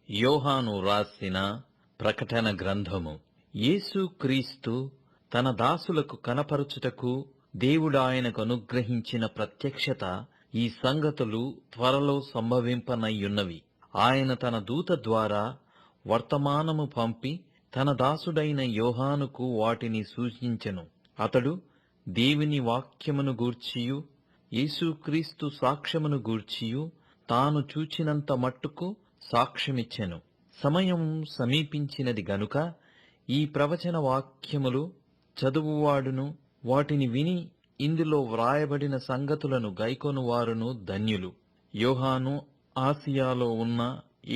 యోహాను రాసిన ప్రకటన గ్రంథము. యేసు క్రీస్తు తన దాసులకు కనపరుచుటకు దేవుడాయనకు అనుగ్రహించిన ప్రత్యక్షత ఈ సంగతులు త్వరలో సంభవింపనయ్యున్నవి. ఆయన తన దూత ద్వారా వర్తమానము పంపి తన దాసుడైన యోహానుకు వాటిని సూచించెను. అతడు దేవుని వాక్యమును గూర్చియు యేసుక్రీస్తు సాక్ష్యమును గూర్చియు తాను చూచినంత మట్టుకు సాక్ష్యమిచ్చెను. సమయం సమీపించినది గనుక ఈ ప్రవచన వాక్యములు చదువువాడును వాటిని విని ఇందులో వ్రాయబడిన సంగతులను గైకొనువారును ధన్యులు. యోహాను ఆసియాలో ఉన్న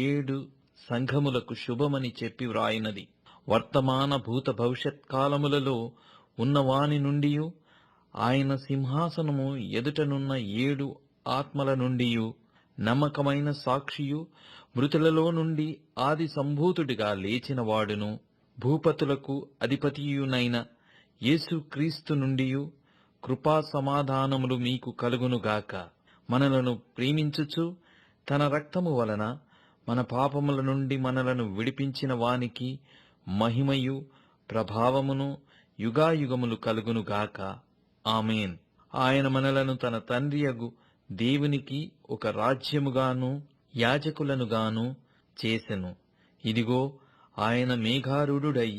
7 సంఘములకు శుభమని చెప్పి వ్రాయినది. వర్తమాన భూత భవిష్యత్ కాలములలో ఉన్నవాని నుండియు ఆయన సింహాసనము ఎదుటనున్న 7 ఆత్మల నుండియు నమ్మకమైన సాక్షియు మృతులలో నుండి ఆది సంభూతుడిగా లేచినవాడును భూపతులకు అధిపతియునైన యేసుక్రీస్తు నుండియు కృపా సమాధానములు మీకు కలుగునుగాక. మనలను ప్రేమించుచు తన రక్తము వలన మన పాపముల నుండి మనలను విడిపించిన వానికి మహిమయు ప్రభావమును యుగాయుగములు కలుగునుగాక. ఆమేన్. ఆయన మనలను తన తండ్రియగు దేవునికి ఒక రాజ్యముగాను యాజకులనుగాను చేసెను. ఇదిగో ఆయన మేఘారూఢుడై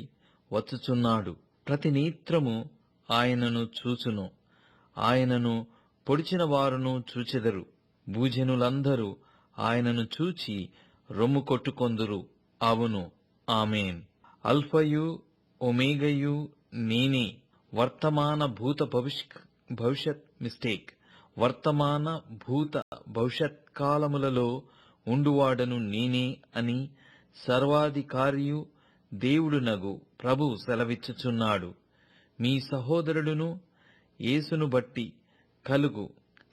వచ్చుచున్నాడు. ప్రతి నేత్రము ఆయనను చూచును. ఆయనను పొడిచిన వారును చూచెదరు. భూజనులందరూ ఆయనను చూచి రొమ్ము కొట్టుకొందురు. అవును, ఆమేన్. అల్ఫయు ఒమేగయు నేనే. వర్తమాన భూత భవిష్యత్ కాలములలో ఉండువాడను నేనే అని సర్వాధికారియు దేవుడునగు ప్రభువు సెలవిచ్చుచున్నాడు. మీ సహోదరుడును యేసును బట్టి కలుగు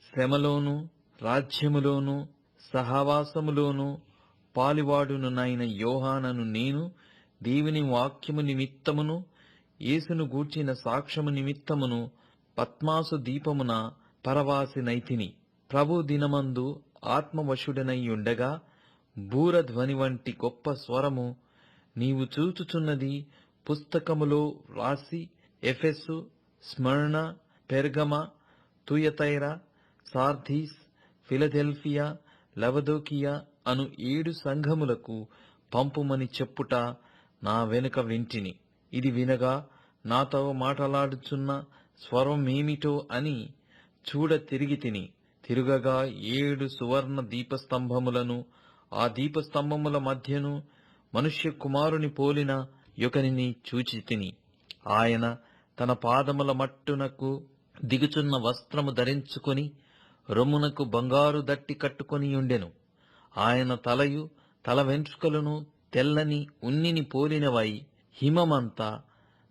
శ్రమలోను రాజ్యములోను సహవాసములోను పాలివాడునైన యోహానను నేను దేవుని వాక్యము నిమిత్తమును యేసును గూర్చిన సాక్ష్యము నిమిత్తమును పద్మాసు దీపమున పరవాసినైతిని. ప్రభు దినమందు ఆత్మవశుడనై ఉండగా బూరధ్వని వంటి గొప్ప స్వరము నీవు చూచుచున్నది పుస్తకములో రాసి ఎఫెసు, స్మరణ, పెర్గమ, తుయతైర, సార్దీస్, ఫిలదెల్ఫియా, లవదోకియా అను 7 సంఘములకు పంపుమని చెప్పుట నా వెనుక వింటిని. ఇది వినగా నాతో మాటలాడుచున్న స్వరమేమిటో అని చూడ తిరిగితిని. తిరుగగా 7 సువర్ణ దీపస్తంభములను, ఆ దీపస్తంభముల మధ్యను మనుష్య కుమారుని పోలిన యొకనిని చూచితిని. ఆయన తన పాదముల మట్టునకు దిగుచున్న వస్త్రము ధరించుకొని రొమ్మునకు బంగారు దట్టి కట్టుకొనియుండెను. ఆయన తలయు తల వెంట్రుకలను తెల్లని ఉన్నిని పోలినవై హిమమంతా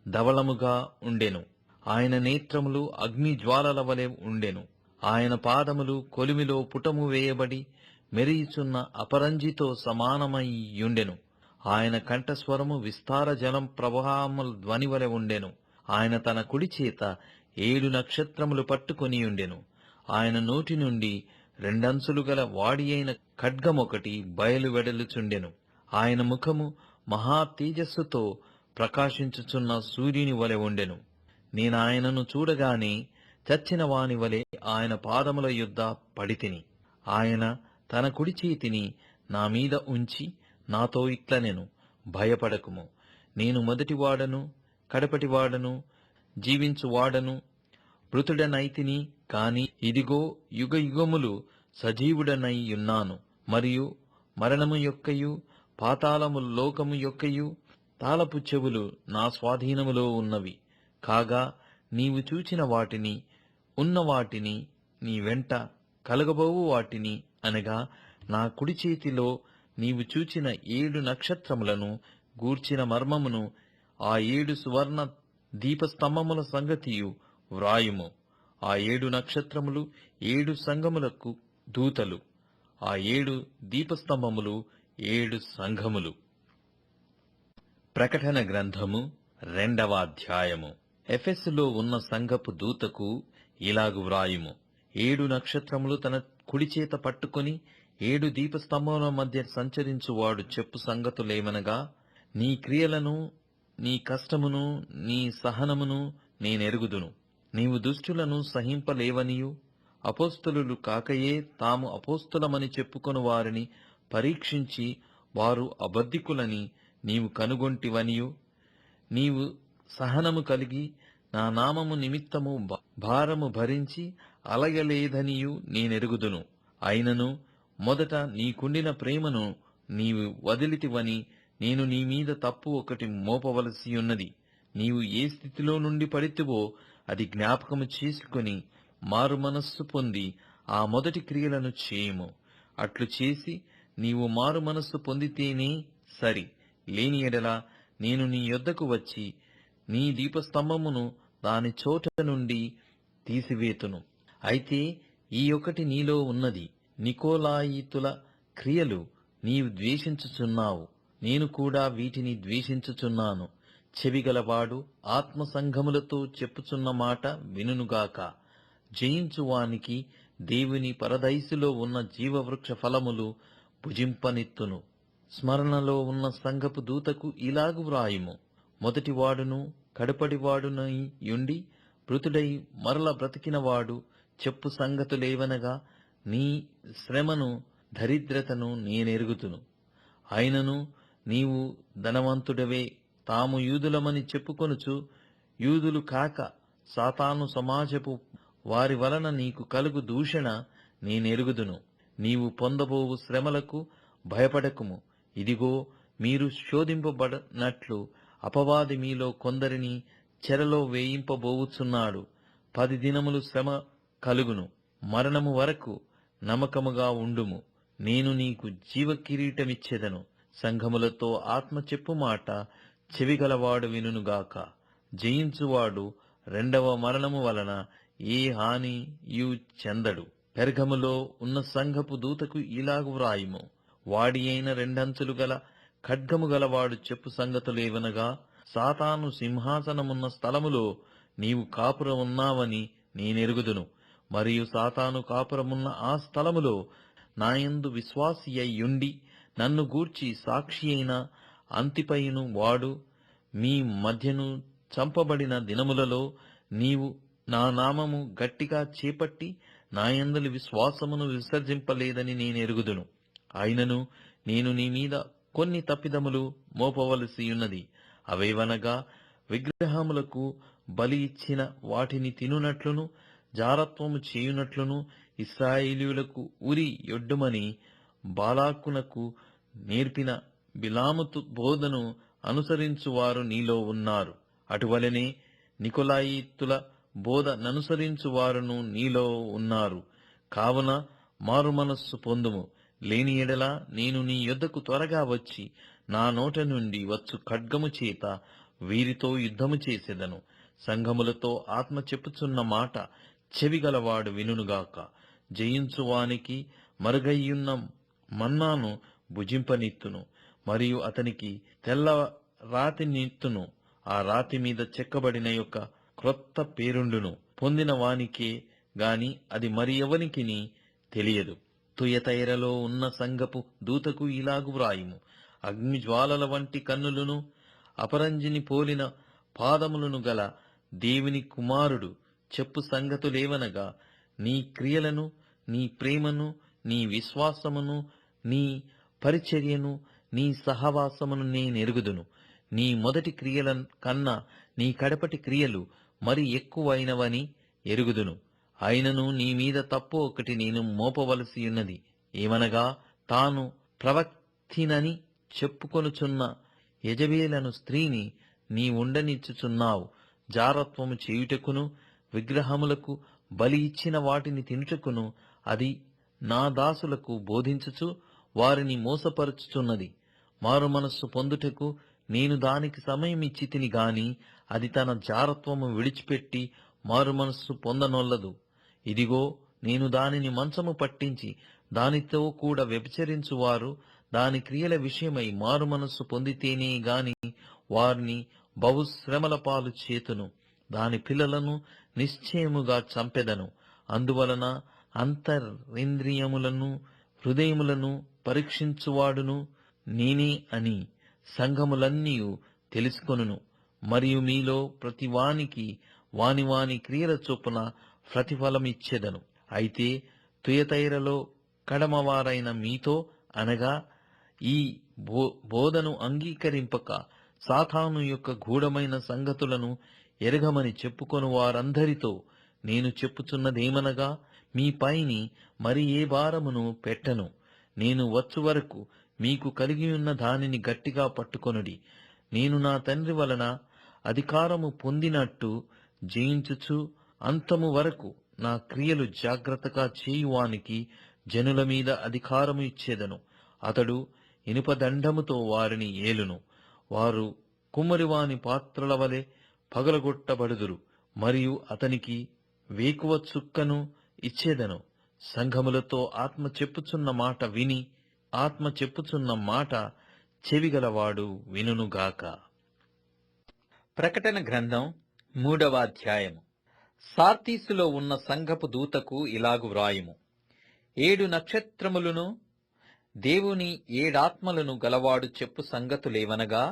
ధవళముగా ఉండెను. ఆయన నేత్రములు అగ్ని జ్వాలల వలె ఉండెను. ఆయన పాదములు కొలిమిలో పుటము వేయబడి మెరియుచున్న అపరంజితో సమానమయ్యుండెను. ఆయన కంఠస్వరము విస్తార జలం ప్రవాహముల ధ్వని వలె ఉండెను. ఆయన తన కుడి చేత 7 నక్షత్రములు పట్టుకొనియుండెను. ఆయన నోటి నుండి 2 అంచులు గల వాడి అయిన ఖడ్గమొకటి బయలు వెడలుచుండెను. ఆయన ముఖము మహా తేజస్సుతో ప్రకాశించుచున్న సూర్యుని వలె ఉండెను. నేనాయనను చూడగానే చచ్చిన వాని వలె ఆయన పాదముల యొద్ద పడితిని. ఆయన తన కుడి చేతిని నా మీద ఉంచి నాతో ఇట్లనెను, భయపడకుము. నేను మొదటివాడను కడపటివాడను జీవించువాడను. మృతుడనైతిని కాని ఇదిగో యుగయుగములు సజీవుడనై యున్నాను. మరియు మరణము యొక్కయు పాతాళము లోకము యొక్కయు తాళపు చెవులు నా స్వాధీనములో ఉన్నవి. కాగా నీవు చూచిన వాటిని, ఉన్న వాటిని, నీ వెంట కలగబోవు వాటిని, అనగా నా కుడి చేతిలో నీవు చూచిన 7 నక్షత్రములను గూర్చిన మర్మమును, ఆ 7 సువర్ణ దీపస్తంభముల సంగతియు వ్రాయుము. ఆ 7 నక్షత్రములు 7 సంఘములకు దూతలు. ఆ 7 దీపస్తంభములు 7 సంఘములు. ప్రకటన గ్రంథము 2వ అధ్యాయము. ఎఫెసులో ఉన్న సంఘపు దూతకు ఇలాగు వ్రాయుము. 7 నక్షత్రములు తన కుడి చేత పట్టుకొని 7 దీపస్తంభముల మధ్య సంచరించువాడు చెప్పు సంగతులేమనగా, నీ క్రియలను, నీ కష్టమును, నీ సహనమును నేనెరుగుదును. నీవు దుష్టులను సహింపలేవనియు, అపోస్తలులు కాకయే తాము అపోస్తలమని చెప్పుకొను వారిని పరీక్షించి వారు అబద్ధికులని నీవు కనుగొంటివనియు, నీవు సహనము కలిగి నా నామము నిమిత్తము భారము భరించి అలయలేదనియు నేనెరుగుదును. అయినను మొదట నీకుండిన ప్రేమను నీవు వదిలితివని నేను నీ మీద తప్పు ఒకటి మోపవలసియున్నది. నీవు ఏ స్థితిలో నుండి పడితివో అది జ్ఞాపకము చేసుకొని మారు మనస్సు పొంది ఆ మొదటి క్రియలను చేయుము. అట్లు చేసి నీవు మారు మనస్సు పొందితేనే సరి. లేని ఎడల నేను నీ యొద్దకు వచ్చి నీ దీపస్తంభమును దాని చోట నుండి తీసివేతును. అయితే ఈ ఒకటి నీలో ఉన్నది, నికోలాయితుల క్రియలు నీవు ద్వేషించుచున్నావు. నేను కూడా వీటిని ద్వేషించుచున్నాను. చెవిగలవాడు ఆత్మ సంఘములతో చెప్పుచున్న మాట వినుగాక. జయించువానికి దేవుని పరదైసులో ఉన్న జీవవృక్ష ఫలములు భుజింపనిత్తును. స్మరణలో ఉన్న సంఘపు దూతకు ఇలాగు వ్రాయుము: మొదటివాడును కడపటివాడునై యుండి మృతుడై మరల బ్రతికినవాడు చెప్పు సంగతులేవనగా, నీ శ్రమను దరిద్రతను నేనెరుగుదును. అయినను నీవు ధనవంతుడవే, తాము యూదులమని చెప్పుకొనుచు యూదులు కాక సాతాను సమాజపు వారి వలన నీకు కలుగు దూషణ నేనెరుగుదును. నీవు పొందబోవు శ్రమలకు భయపడకుము. ఇదిగో, మీరు శోధింపబడనట్లు అపవాది మీలో కొందరిని చెరలో వేయింపబోవుచున్నాడు. 10 దినములు శ్రమ కలుగును. మరణము వరకు నమ్మకముగా ఉండుము. నేను నీకు జీవ కిరీటమిచ్చెదను. సంఘములతో ఆత్మ చెప్పు మాట చెవిగలవాడు వినుగాక. జయించువాడు రెండవ మరణము వలన ఏ హానియు చెందడు. పెర్గములో ఉన్న సంఘపు దూతకు ఇలాగు వ్రాయుము: వాడి అయిన రెండంచులు గల ఖడ్గము గలవాడు చెప్పు సంగతులేవనగా, సాతాను సింహాసనమున్న స్థలములో నీవు కాపురం ఉన్నావని నేనెరుగుదును. మరియు సాతాను కాపురమున్న ఆ స్థలములో నాయందు విశ్వాసి అయ్యుండి నన్ను గూర్చి సాక్షి అయిన అంతిపైను వాడు మీ మధ్యను చంపబడిన దినములలో నీవు నా నామము గట్టిగా చేపట్టి నాయందలి విశ్వాసమును విసర్జింపలేదని నేనెరుగుదును. అయినను నేను నీ మీద కొన్ని తప్పిదములు మోపవలసియున్నది. అవేవనగా, విగ్రహములకు బలి ఇచ్చిన వాటిని తినునట్లును, జారత్వము చేయునట్లును ఇశ్రాయేలీయులకు ఉరి యొడ్డుమని బాలాకునకు నేర్పిన బిలాము బోధను అనుసరించువారు నీలో ఉన్నారు. అటువలనే నికోలాయితుల బోధ ననుసరించువారును నీలో ఉన్నారు. కావున మారు మనస్సు పొందుము. లేని ఎడల నేను నీ యొద్దకు త్వరగా వచ్చి నా నోట నుండి వచ్చు ఖడ్గము చేత వీరితో యుద్ధము చేసేదను. సంఘములతో ఆత్మ చెప్పుచున్న మాట చెవిగలవాడు వినుగాక. జయించువానికి మరుగయ్యున్న మన్నాను భుజింపనిత్తును, మరియు అతనికి తెల్ల రాతినిత్తును. ఆ రాతి మీద చెక్కబడిన యొక్క క్రొత్త పేరుండును. పొందిన వానికే గాని అది మరి ఎవనికిని తెలియదు. తుయతైరలో ఉన్న సంఘపు దూతకు ఇలాగు వ్రాయుము: అగ్నిజ్వాలల వంటి కన్నులను, అపరంజిని పోలిన పాదములను గల దేవుని కుమారుడు చెప్పు సంగతులేవనగా, నీ క్రియలను, నీ ప్రేమను, నీ విశ్వాసమును, నీ పరిచర్యను, నీ సహవాసమును నేనెరుగుదును. నీ మొదటి క్రియల కన్నా నీ కడపటి క్రియలు మరి ఎక్కువైనవని ఎరుగుదును. అయినను నీ మీద తప్పు ఒకటి నేను మోపవలసియున్నది. ఏమనగా, తాను ప్రవక్తినని చెప్పుకొనుచున్న యెజబెలను స్త్రీని నీ ఉండనిచ్చుచున్నావు. జారత్వము చేయుటకును, విగ్రహములకు బలి ఇచ్చిన వాటిని తినుటకును అది నా దాసులకు బోధించుచు వారిని మోసపరుచుచున్నది. మారు మనస్సు పొందుటకు నేను దానికి సమయమిచ్చితిని గాని అది తన జారత్వము విడిచిపెట్టి మారు మనస్సు పొందనొల్లదు. ఇదిగో, నేను దానిని మంచము పట్టించి దానితో కూడా వ్యభిచరించువారు దాని క్రియల విషయమై మారు మనస్సు పొందితేనే గాని వారిని బహుశ్రమల పాలు చేతును. దాని పిల్లలను నిశ్చయముగా చంపెదను. అందువలన అంతరింద్రియములను, హృదయములను పరీక్షించువాడును నేనే అని సంఘములన్నీయు తెలుసుకొనును. మరియు మీలో ప్రతి వానికి వాని వాని క్రియల చొప్పున ప్రతిఫలమిచ్చెదను. అయితే తుయతైరలో కడమవారైన మీతో అనగా ఈ బోధను అంగీకరింపక సాతాను యొక్క గూఢమైన సంగతులను ఎరగమని చెప్పుకొను వారందరితో నేను చెప్పుచున్నదేమనగా, మీ పైని మరి ఏ భారమును పెట్టను. నేను వచ్చు వరకు మీకు కలిగియున్న దానిని గట్టిగా పట్టుకొనుడి. నేను నా తండ్రి వలన అధికారము పొందినట్టు జయించుచు అంతము వరకు నా క్రియలు జాగ్రత్తగా చేయువానికి జనుల మీద అధికారము ఇచ్చేదను. అతడు ఇనుపదండముతో వారిని ఏలును. వారు కుమ్మరివాని పాత్రల వలె పగలగొట్టబడుదురు. మరియు అతనికి వేకువ చుక్కను ఇచ్చేదను. సంఘములతో ఆత్మ చెప్పుచున్న మాట విని, ఆత్మ చెప్పుచున్న మాట చెవిగలవాడు వినుగాక. ప్రకటన గ్రంథం 3వ అధ్యాయము. సార్తీసులో ఉన్న సంఘపు దూతకు ఇలాగు వ్రాయుము. 7 నక్షత్రములను దేవుని 7 ఆత్మలను గలవాడు చెప్పు సంగతులేవనగా,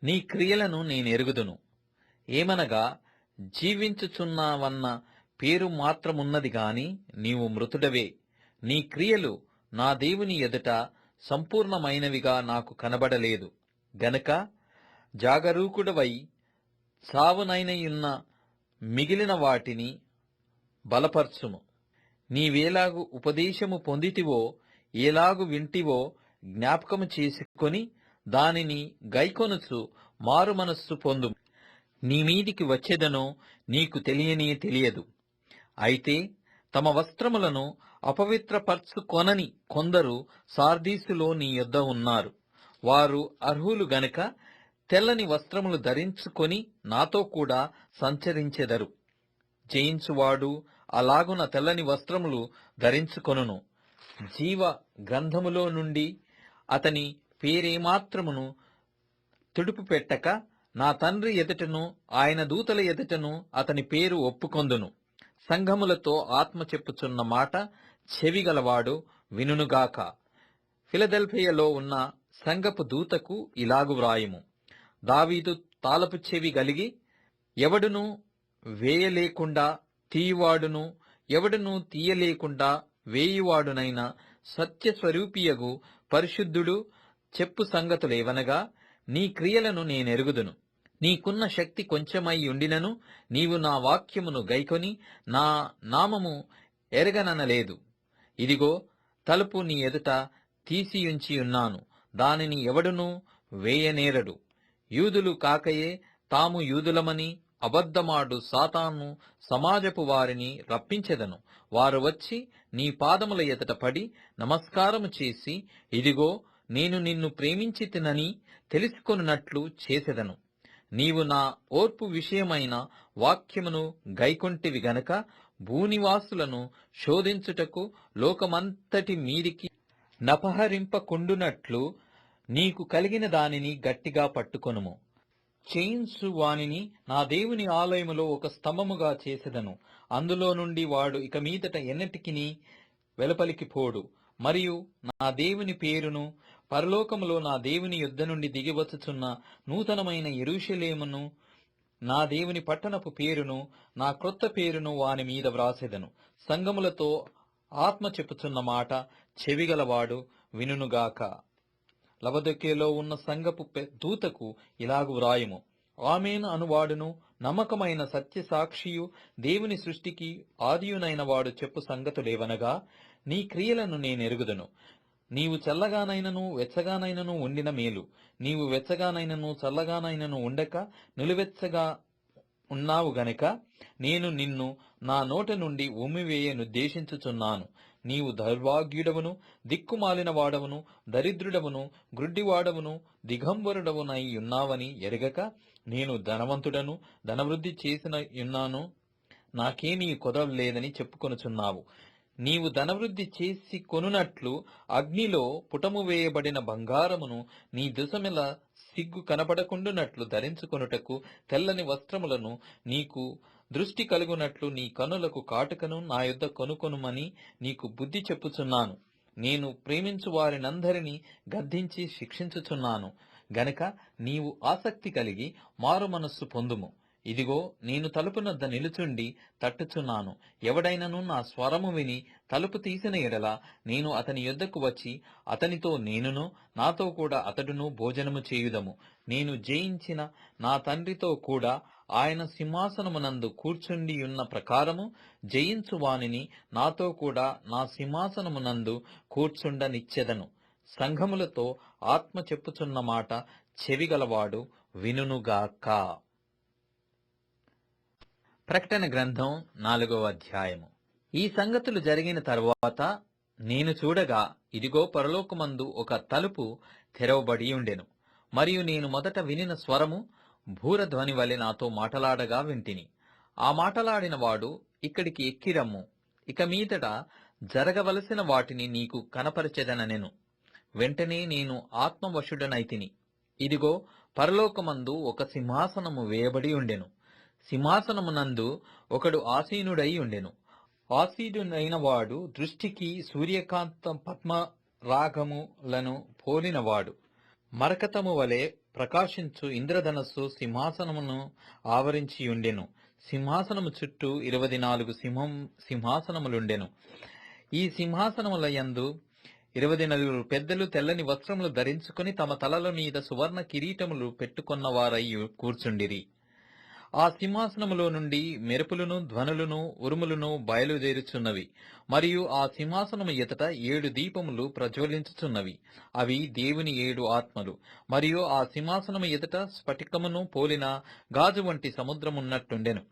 నీ క్రియలను నేనెరుగుదును. ఏమనగా, జీవించుచున్నావన్న పేరు మాత్రమున్నది గాని నీవు మృతుడవే. నీ క్రియలు నా దేవుని ఎదుట సంపూర్ణమైనవిగా నాకు కనబడలేదు గనక జాగరూకుడవై సావునైనయున్న మిగిలిన వాటిని బలపర్చుము. నీవేలాగు ఉపదేశము పొందితివో, ఏలాగు వింటివో జ్ఞాపకము చేసుకొని దానిని గైకొనుచు మారు మనస్సు పొందు. నీ మీదికి వచ్చేదనో నీకు తెలియదు. అయితే తమ వస్త్రములను అపవిత్రపరచుకొనని కొందరు సార్దీసులో నీ యొద్ద ఉన్నారు. వారు అర్హులు గనక తెల్లని వస్త్రములు ధరించుకొని నాతో కూడా సంచరించెదరు. జయించువాడు అలాగున తెల్లని వస్త్రములు ధరించుకొనును. జీవ గ్రంథములో నుండి అతని పేరేమాత్రమును తుడుపు పెట్టక నా తండ్రి ఎదుటను ఆయన దూతల ఎదుటను అతని పేరు ఒప్పుకొందును. సంఘములతో ఆత్మ చెప్పుచున్న మాట చెవిగలవాడు వినుగాక. ఫిలదెల్ఫియలో ఉన్న సంఘపు దూతకు ఇలాగు వ్రాయుము. దావీదు తాళపు చెవి గలిగి ఎవడును వేయలేకుండా తీయువాడును, ఎవడును తీయలేకుండా వేయువాడునైన సత్యస్వరూపియగు పరిశుద్ధుడు చెప్పు సంగతులేవనగా, నీ క్రియలను నేనెరుగుదును. నీకున్న శక్తి కొంచెమై ఉండినను నీవు నా వాక్యమును గైకొని నా నామము ఎరగననలేదు. ఇదిగో, తలుపు నీ ఎదుట తీసియుంచి ఉన్నాను, దానిని ఎవడునూ వేయనేరడు. యూదులు కాకయే తాము యూదులమని అబద్ధమాడు సాతాను సమాజపు వారిని రప్పించెదను. వారు వచ్చి నీ పాదముల ఎదుట పడి నమస్కారము చేసి, ఇదిగో నేను నిన్ను ప్రేమించితినని తెలుసుకొనున్నట్లు చేసెదను. నీవు నా ఓర్పు విషయమైన వాక్యమును గైకొంటివి గనక భూనివాసులను శోధించుటకు లోకమంతటి మీదికి నపహరింపకుండునట్లు నీకు కలిగిన దానిని గట్టిగా పట్టుకొనుము. చేయించు వానిని నా దేవుని ఆలయములో ఒక స్తంభముగా చేసెదను. అందులో నుండి వాడు ఇక మీదట ఎన్నటికిని వెలుపలికి పోడు. మరియు నా దేవుని పేరును, పరలోకములో నా దేవుని యుద్ధ నుండి దిగివచ్చుచున్న నూతనమైన యెరూషలేమును, నా దేవుని పట్టణపు పేరును, నా క్రొత్త పేరును వాని మీద వ్రాసెదను. సంఘములతో ఆత్మ చెప్పుచున్న మాట చెవిగలవాడు వినుగాక. లవదొకేలో ఉన్న సంఘపు దూతకు ఇలాగు వ్రాయుము. ఆమేన్ అనువాడును నమ్మకమైన సత్యసాక్షియు దేవుని సృష్టికి ఆదియునైన వాడు చెప్పు సంగతులేవనగా, నీ క్రియలను నేనెరుగుదును. నీవు చల్లగానైనను వెచ్చగానైనను ఉండిన మేలు. నీవు వెచ్చగానైనను చల్లగానైనను ఉండక నిలువెచ్చగా ఉన్నావు గనక నేను నిన్ను నా నోట నుండి ఉమ్మివేయనుద్దేశించుచున్నాను. నీవు దౌర్భాగ్యుడవును, దిక్కుమాలిన వాడవును, దరిద్రుడవును, గ్రుడ్డివాడవును, దిగంబరుడవునై ఉన్నావని ఎరగక, నేను ధనవంతుడను, ధనవృద్ధి చేసిన ఉన్నాను, నాకేమీ కొదవలేదని చెప్పుకొనుచున్నావు. నీవు ధనవృద్ధి చేసి కొనున్నట్లు అగ్నిలో పుటము వేయబడిన బంగారమును నీ దుసమెల సిగ్గు కనపడకుండునట్లు ధరించుకొనుటకు తెల్లని వస్త్రములను నీకు దృష్టి కలుగునట్లు నీ కనులకు కాటుకను నా యొద్ద కొనుకొనుమని నీకు బుద్ధి చెప్పుచున్నాను. నేను ప్రేమించు వారినందరినీ గద్దించి శిక్షించుచున్నాను గనుక నీవు ఆసక్తి కలిగి మారు మనస్సు పొందుము. ఇదిగో నేను తలుపునొద్ద నిలుచుండి తట్టుచున్నాను. ఎవడైనను నా స్వరము విని తలుపు తీసిన ఎడల నేను అతని యొద్దకు వచ్చి అతనితో నేనును నాతో కూడా అతడును భోజనము చేయుదము. నేను జయించిన నా తండ్రితో కూడా ఆయన సింహాసనమునందు కూర్చుండియున్న ప్రకారము జయించు వానిని నాతో కూడా నా సింహాసనమునందు కూర్చుండనిచ్చెదను. సంఘములతో ఆత్మ చెప్పుచున్న మాట చెవిగలవాడు వినుగాక. ప్రకటన గ్రంథం 4వ అధ్యాయము. ఈ సంగతులు జరిగిన తరువాత నేను చూడగా ఇదిగో పరలోకమందు ఒక తలుపు తెరవబడి ఉండెను. మరియు నేను మొదట వినిన స్వరము భూరధ్వని వలె నాతో మాటలాడగా వింటిని. ఆ మాటలాడిన వాడు, ఇక్కడికి ఎక్కిరమ్ము, ఇక మీదట జరగవలసిన వాటిని నీకు కనపరచెదనెను. వెంటనే నేను ఆత్మవశుడనైతిని. ఇదిగో పరలోకమందు ఒక సింహాసనము వేయబడి ఉండెను. సింహాసనమునందు ఒకడు ఆసీనుడై ఉండెను. ఆసీనుడైన వాడు దృష్టికి సూర్యకాంత పద్మ రాగములను పోలినవాడు. మరకతము వలె ప్రకాశించు ఇంద్రధనస్సు సింహాసనమును ఆవరించియుండెను. సింహాసనము చుట్టూ 24 సింహాసనములుండెను. ఈ సింహాసనముల యందు 24 పెద్దలు తెల్లని వస్త్రములు ధరించుకుని తమ తలల మీద సువర్ణ కిరీటములు పెట్టుకొన్నవారై కూర్చుండిరి. ఆ సింహాసనములో నుండి మెరుపులను ధ్వనులను ఉరుములను బయలుదేరుచున్నవి. మరియు ఆ సింహాసనము ఎదుట 7 దీపములు ప్రజ్వలించుచున్నవి. అవి దేవుని 7 ఆత్మలు. మరియు ఆ సింహాసనము ఎదుట స్ఫటికమును పోలిన గాజు వంటి సముద్రమున్నట్టుండెను.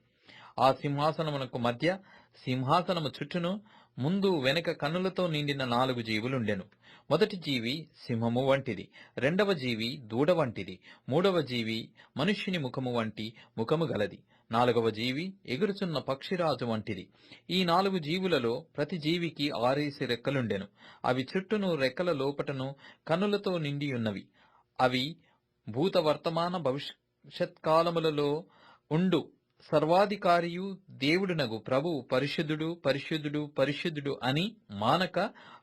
ఆ సింహాసనమునకు మధ్య సింహాసనము చుట్టూను ముందు వెనక కన్నులతో నిండిన 4 జీవులుండెను. మొదటి జీవి సింహము వంటిది, రెండవ జీవి దూడ వంటిది, మూడవ జీవి మనుష్యుని ముఖము వంటి ముఖము గలది, నాలుగవ జీవి ఎగురుచున్న పక్షిరాజు వంటిది. ఈ 4 జీవులలో ప్రతి జీవికి 6 రెక్కలుండెను. అవి చుట్టూను రెక్కల లోపటను కన్నులతో నిండియున్నవి. అవి భూత వర్తమాన భవిష్యత్కాలములలో ఉండు సర్వాధికారియు దేవుడునగు ప్రభువు పరిశుద్ధుడు పరిశుద్ధుడు పరిశుద్ధుడు అని మానక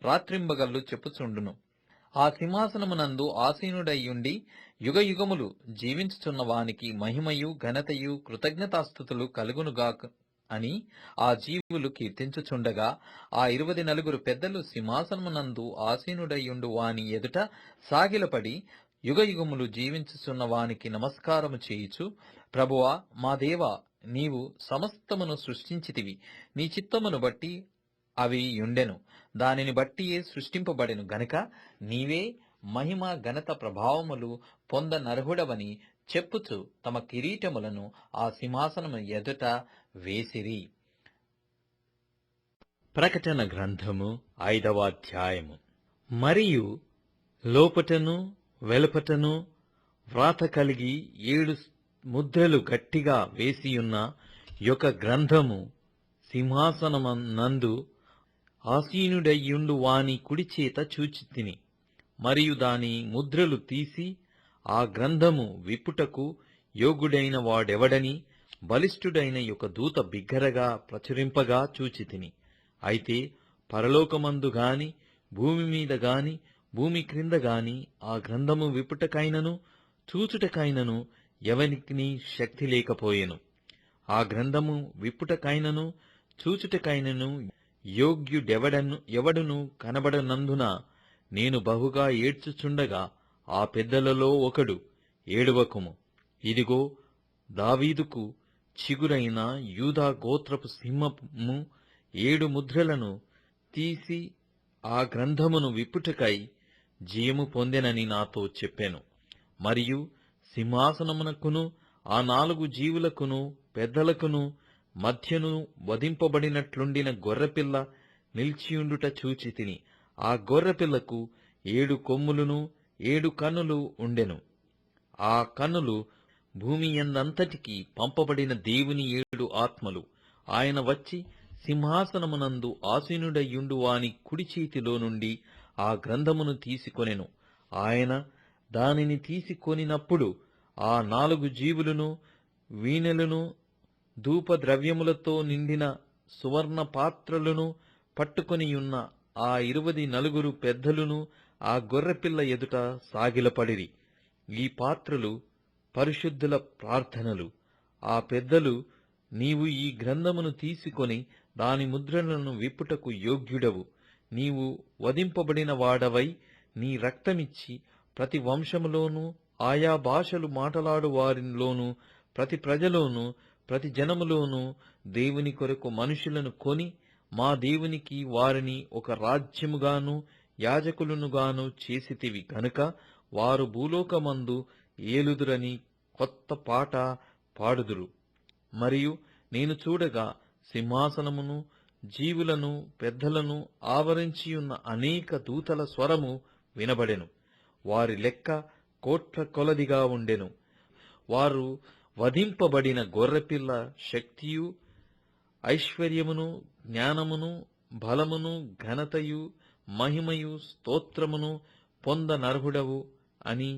రాత్రింబగళ్ళు చెప్పుచుండును. ఆ సింహాసనమునందు ఆసీనుడయ్యుండి యుగయుగములు జీవించుచున్న వానికి మహిమయు ఘనతయు కృతజ్ఞతాస్తుతులు కలుగునుగాక అని ఆ జీవులు కీర్తించుచుండగా, ఆ 24 పెద్దలు సింహాసనమునందు ఆసీనుడయ్యుండు వాని ఎదుట సాగిలపడి యుగయుగములు జీవించుచున్న వానికి నమస్కారము చేయుచు, ప్రభువా మా దేవా, నీవు సమస్తమును సృష్టించితివి. నీ చిత్తమును బట్టి అవి యుండెను, దానిని బట్టియే సృష్టింపబడెను గనుక నీవే మహిమ ఘనత ప్రభావములు పొందనర్హుడవని చెప్పుచు తమ కిరీటములను ఆ సింహాసనము ఎదుట వేసిరి. ప్రకటన గ్రంథము 5వ అధ్యాయము. మరియు లోపటను వెలుపటను వ్రాత కలిగి 7 ముద్రలు గట్టిగా వేసియున్న యొక్క గ్రంథము సింహాసనమందు ఆసీనుడయ్యుండు వాని కుడి చేత చూచితిని. మరియు దాని ముద్రలు తీసి ఆ గ్రంథము విప్పుటకు యోగ్యుడైన వాడెవడని బలిష్ఠుడైన యొక్క దూత బిగ్గరగా ప్రచురింపగా చూచితిని. అయితే పరలోకమందు గాని భూమి మీద గాని భూమి క్రింద గాని ఆ గ్రంథము విప్పుటకైనను చూచుటకైనను ఎవనికి శక్తి లేకపోయెను. ఆ గ్రంథము విప్పుటకైనను చూచుటకైనను ఎవడును కనబడనందున నేను బహుగా ఏడ్చుచుండగా ఆ పెద్దలలో ఒకడు, ఏడవకుము, ఇదిగో దావీదుకు చిగురైన యూదా గోత్రపు సింహము 7 ముద్రలను తీసి ఆ గ్రంథమును విప్పుటకై జయము పొందెనని నాతో చెప్పెను. మరియు సింహాసనమునకును ఆ 4 జీవులకును పెద్దలకును మధ్యను వధింపబడినట్లుండిన గొర్రెపిల్ల నిలిచియుండుట చూచితిని. ఆ గొర్రెపిల్లకు 7 కొమ్ములును 7 కన్నులు ఉండెను. ఆ కన్నులు భూమి యందంతటికి పంపబడిన దేవుని 7 ఆత్మలు. ఆయన వచ్చి సింహాసనమునందు ఆసీనుడయ్యుండు వాని కుడి చేతిలో నుండి ఆ గ్రంథమును తీసుకొనెను. ఆయన దానిని తీసుకొనినప్పుడు ఆ 4 జీవులను వీణెలను ధూపద్రవ్యములతో నిండిన సువర్ణ పాత్రలను పట్టుకొనియున్న ఆ 24 పెద్దలును ఆ గొర్రెపిల్ల ఎదుట సాగిలపడిరి. ఈ పాత్రలు పరిశుద్ధుల ప్రార్థనలు. ఆ పెద్దలు, నీవు ఈ గ్రంథమును తీసుకొని దాని ముద్రలను విప్పుటకు యోగ్యుడవు, నీవు వధింపబడిన వాడవై నీ రక్తమిచ్చి ప్రతి వంశములోనూ ఆయా భాషలు మాటలాడు వారిలోనూ ప్రతి ప్రజలోనూ ప్రతి జనములోనూ దేవుని కొరకు మనుషులను కొని మా దేవునికి వారిని ఒక రాజ్యముగాను యాజకులనుగాను చేసితివి గనుక వారు భూలోకమందు ఏలుదురని కొత్త పాట పాడుదురు. మరియు నేను చూడగా సింహాసనమును జీవులను పెద్దలను ఆవరించియున్న అనేక దూతల స్వరము వినబడెను. వారి లెక్క కోట్ల కొలదిగా ఉండెను. వారు వధింపబడిన గొర్రెపిల్ల శక్తియు ఐశ్వర్యమును జ్ఞానమును బలమును ఘనతయు మహిమయు స్తోత్రమును పొందనర్హుడవు అని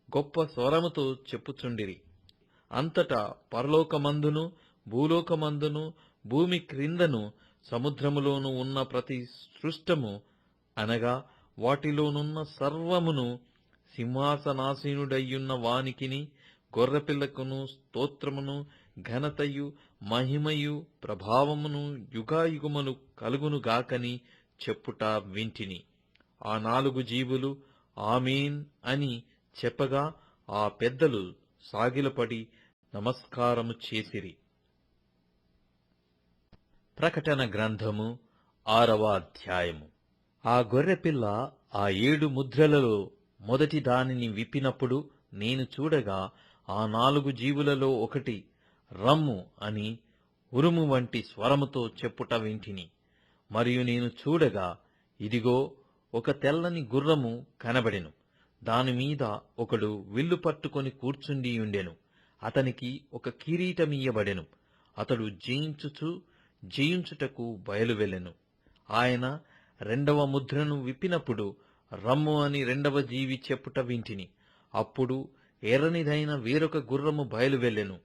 గొప్ప స్వరముతో చెప్పుచుండిరి. అంతటా పరలోకమందును భూలోకమందును భూమి క్రిందను సముద్రములోను ఉన్న ప్రతి సృష్టము అనగా వాటిలోనున్న సర్వమును సింహాసనాసీనుడయ్యున్న వానికిని గొర్రెపిల్లకును స్తోత్రమును ఘనతయు మహిమయు ప్రభావమును యుగాయుగములు కలుగునుగాకని చెప్పుట వింటిని. ఆ 4 జీవులు ఆమేన్ అని చెప్పగా ఆ పెద్దలు సాగిలపడి నమస్కారము చేసిరి. ప్రకటన గ్రంథము 6వ అధ్యాయము. ఆ గొర్రెపిల్ల ఆ 7 ముద్రలలో మొదటి దానిని విప్పినప్పుడు నేను చూడగా ఆ 4 జీవులలో ఒకటి రమ్ము అని ఉరుము వంటి స్వరముతో చెప్పుట వింటిని. మరియు నేను చూడగా ఇదిగో ఒక తెల్లని గుర్రము కనబడెను. దానిమీద ఒకడు విల్లు పట్టుకొని కూర్చుండియుండెను. అతనికి ఒక కిరీటమియ్యబడెను. అతడు జయించుటకు బయలువెళ్ళెను. ఆయన 2వ ముద్రను విప్పినప్పుడు రమ్ము అని 2వ జీవి చెప్పుట వింటిని. అప్పుడు ఎర్రనిదైన వేరొక గుర్రము బయలువెళ్ళెను.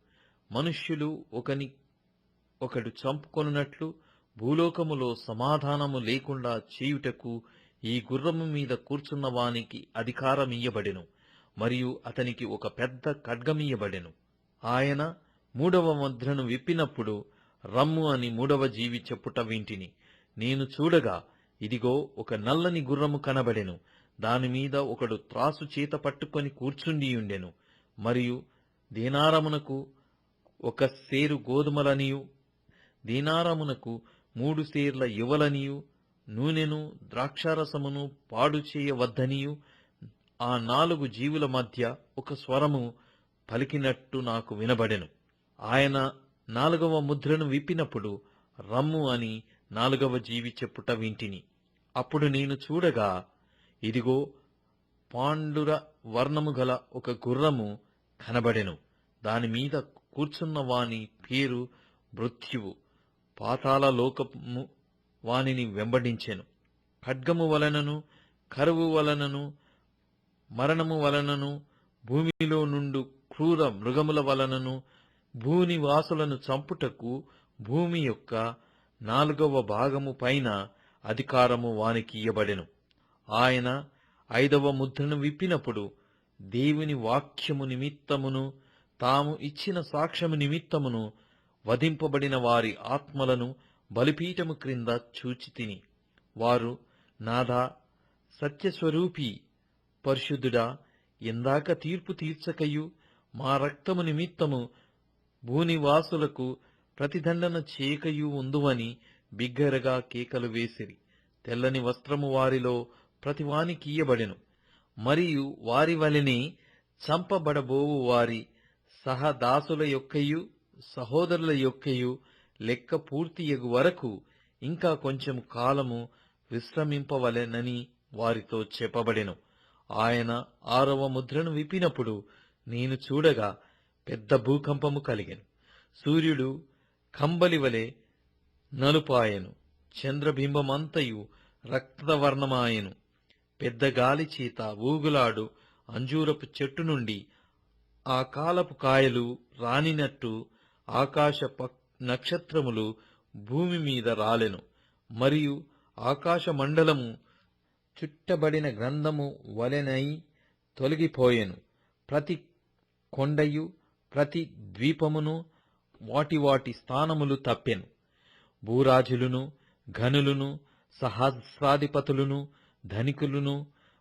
మనుష్యులు ఒకడు చంపుకొనున్నట్లు భూలోకములో సమాధానము లేకుండా చేయుటకు ఈ గుర్రము మీద కూర్చున్న వానికి అధికారమియ్యబడెను. మరియు అతనికి ఒక పెద్ద ఖడ్గమియ్యబడెను. ఆయన 3వ ముద్రను విప్పినప్పుడు రమ్ము అని 3వ జీవి చెప్పుట వింటిని. నేను చూడగా ఇదిగో ఒక నల్లని గుర్రము కనబడెను. దానిమీద ఒకడు త్రాసు చేత పట్టుకొని కూర్చుండియుండెను. మరియు దీనారమునకు 1 సేరు గోధుమలనియు దీనారమునకు 3 సేర్ల యువలనియు నూనెను ద్రాక్షారసమును పాడు చేయవద్దనియు ఆ 4 జీవుల మధ్య ఒక స్వరము పలికినట్టు నాకు వినబడెను. ఆయన 4వ ముద్రను విప్పినప్పుడు రమ్ము అని 4వ జీవి చెప్పుట వింటిని. అప్పుడు నేను చూడగా ఇదిగో పాండుర వర్ణము గల ఒక గుర్రము కనబడెను. దానిమీద కూర్చున్న వాని పేరు మృత్యువు. పాతాళ లోకము వానిని వెంబడించెను. ఖడ్గము వలనను కరువు వలనను మరణము వలనను భూమిలో నుండు క్రూర మృగముల వలనను భూనివాసులను చంపుటకు భూమి యొక్క 4వ భాగము పైన అధికారము వానికి ఇయ్యబడెను. ఆయన 5వ ముద్రను విప్పినప్పుడు దేవుని వాక్యము నిమిత్తమును తాము ఇచ్చిన సాక్ష్యము నిమిత్తమును వధింపబడిన వారి ఆత్మలను బలిపీఠము క్రింద చూచితిని. వారు, నాథా, సత్యస్వరూపీ, పరిశుద్ధుడా, ఎందాక తీర్పు తీర్చకయు మా రక్తము నిమిత్తము భూనివాసులకు ప్రతిదండన చేయకయు ఉందువని బిగ్గరగా కేకలు వేసిరి. తెల్లని వస్త్రము వారిలో ప్రతివానికి ఇయ్యబడెను. మరియు వారి వలెనే చంపబడబోవు వారి సహదాసుల యొక్కయు సహోదరుల యొక్కయు లెక్క పూర్తియగు వరకు ఇంకా కొంచెం కాలము విశ్రమింపవలెనని వారితో చెప్పబడెను. ఆయన 6వ ముద్రను విప్పినప్పుడు నేను చూడగా పెద్ద భూకంపము కలిగెను. సూర్యుడు కంబలివలె నలుపాయెను. చంద్రబింబమంతయు రక్తవర్ణమాయెను. పెద్ద గాలి చేత ఊగులాడు అంజూరపు చెట్టు నుండి ఆ కాలపు కాయలు రానినట్టు ఆకాశ నక్షత్రములు భూమి మీద రాలెను. మరియు ఆకాశమండలము చుట్టబడిన గ్రంథము వలెనై తొలగిపోయెను. ప్రతి కొండయు ప్రతి ద్వీపమును వాటి వాటి స్థానములు తప్పెను. భూరాజులును ఘనులును సహస్రాధిపతులును ధనికులును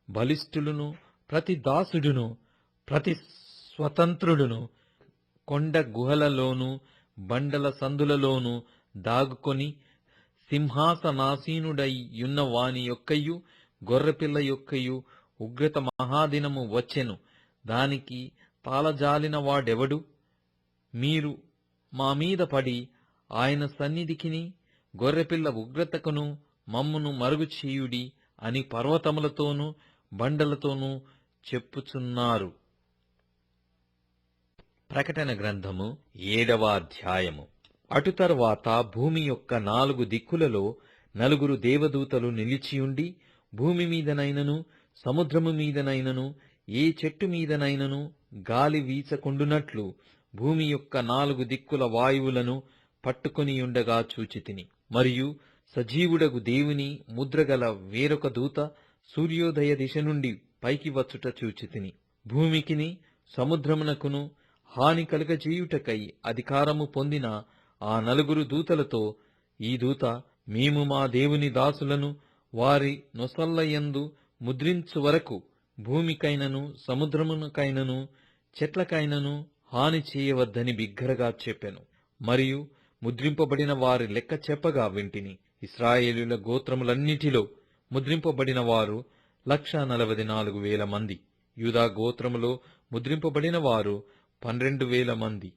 బలిష్ఠులును ప్రతి దాసుడును ప్రతి స్వతంత్రుడును కొండ గుహలలోను బండల సందులలోను దాగుకొని సింహాసనాసీనుడైయున్న వాని యొక్కయు గొర్రెపిల్ల యొక్కయు ఉగ్రత మహాదినము వచ్చెను. దానికి తాళజాలిన వాడెవడు? మీరు మా మీద పడి ఆయన సన్నిధికిని గొర్రెపిల్ల ఉగ్రతకును మమ్మును మరుగు చేయుడి అని పర్వతములతోనూ బండలతోనూ చెప్పుచున్నారు. ప్రకటన గ్రంథము 7వ అధ్యాయము. అటు తరువాత భూమి యొక్క 4 దిక్కులలో 4 దేవదూతలు నిలిచియుండి, భూమి మీదనైనను సముద్రము మీదనైనను ఏ చెట్టు మీదనైనను గాలి వీచకుండునట్లు భూమి యొక్క 4 దిక్కుల వాయువులను పట్టుకొనియుండగా చూచితిని. మరియు సజీవుడగు దేవుని ముద్రగల వేరొక దూత సూర్యోదయ దిశ నుండి పైకి వచ్చుట చూచితిని. భూమికిని సముద్రమునకును హాని కలుగజేయుటకై అధికారము పొందిన ఆ 4 దూతలతో ఈ దూత, మేము మా దేవుని దాసులను వారి నొసల్లయందు ముద్రించు వరకు భూమికైనను సముద్రమునకైనను చెట్లకైనను హాని చేయవద్దని బిగ్గరగా చెప్పెను. మరియు ముద్రింపబడిన వారి లెక్క చెప్పగా వింటిని. ఇశ్రాయేలుల గోత్రములన్నిటిలో ముద్రింపబడిన వారు 144,000 మంది. యూదా గోత్రములో ముద్రింపబడిన వారు 12,000 మంది.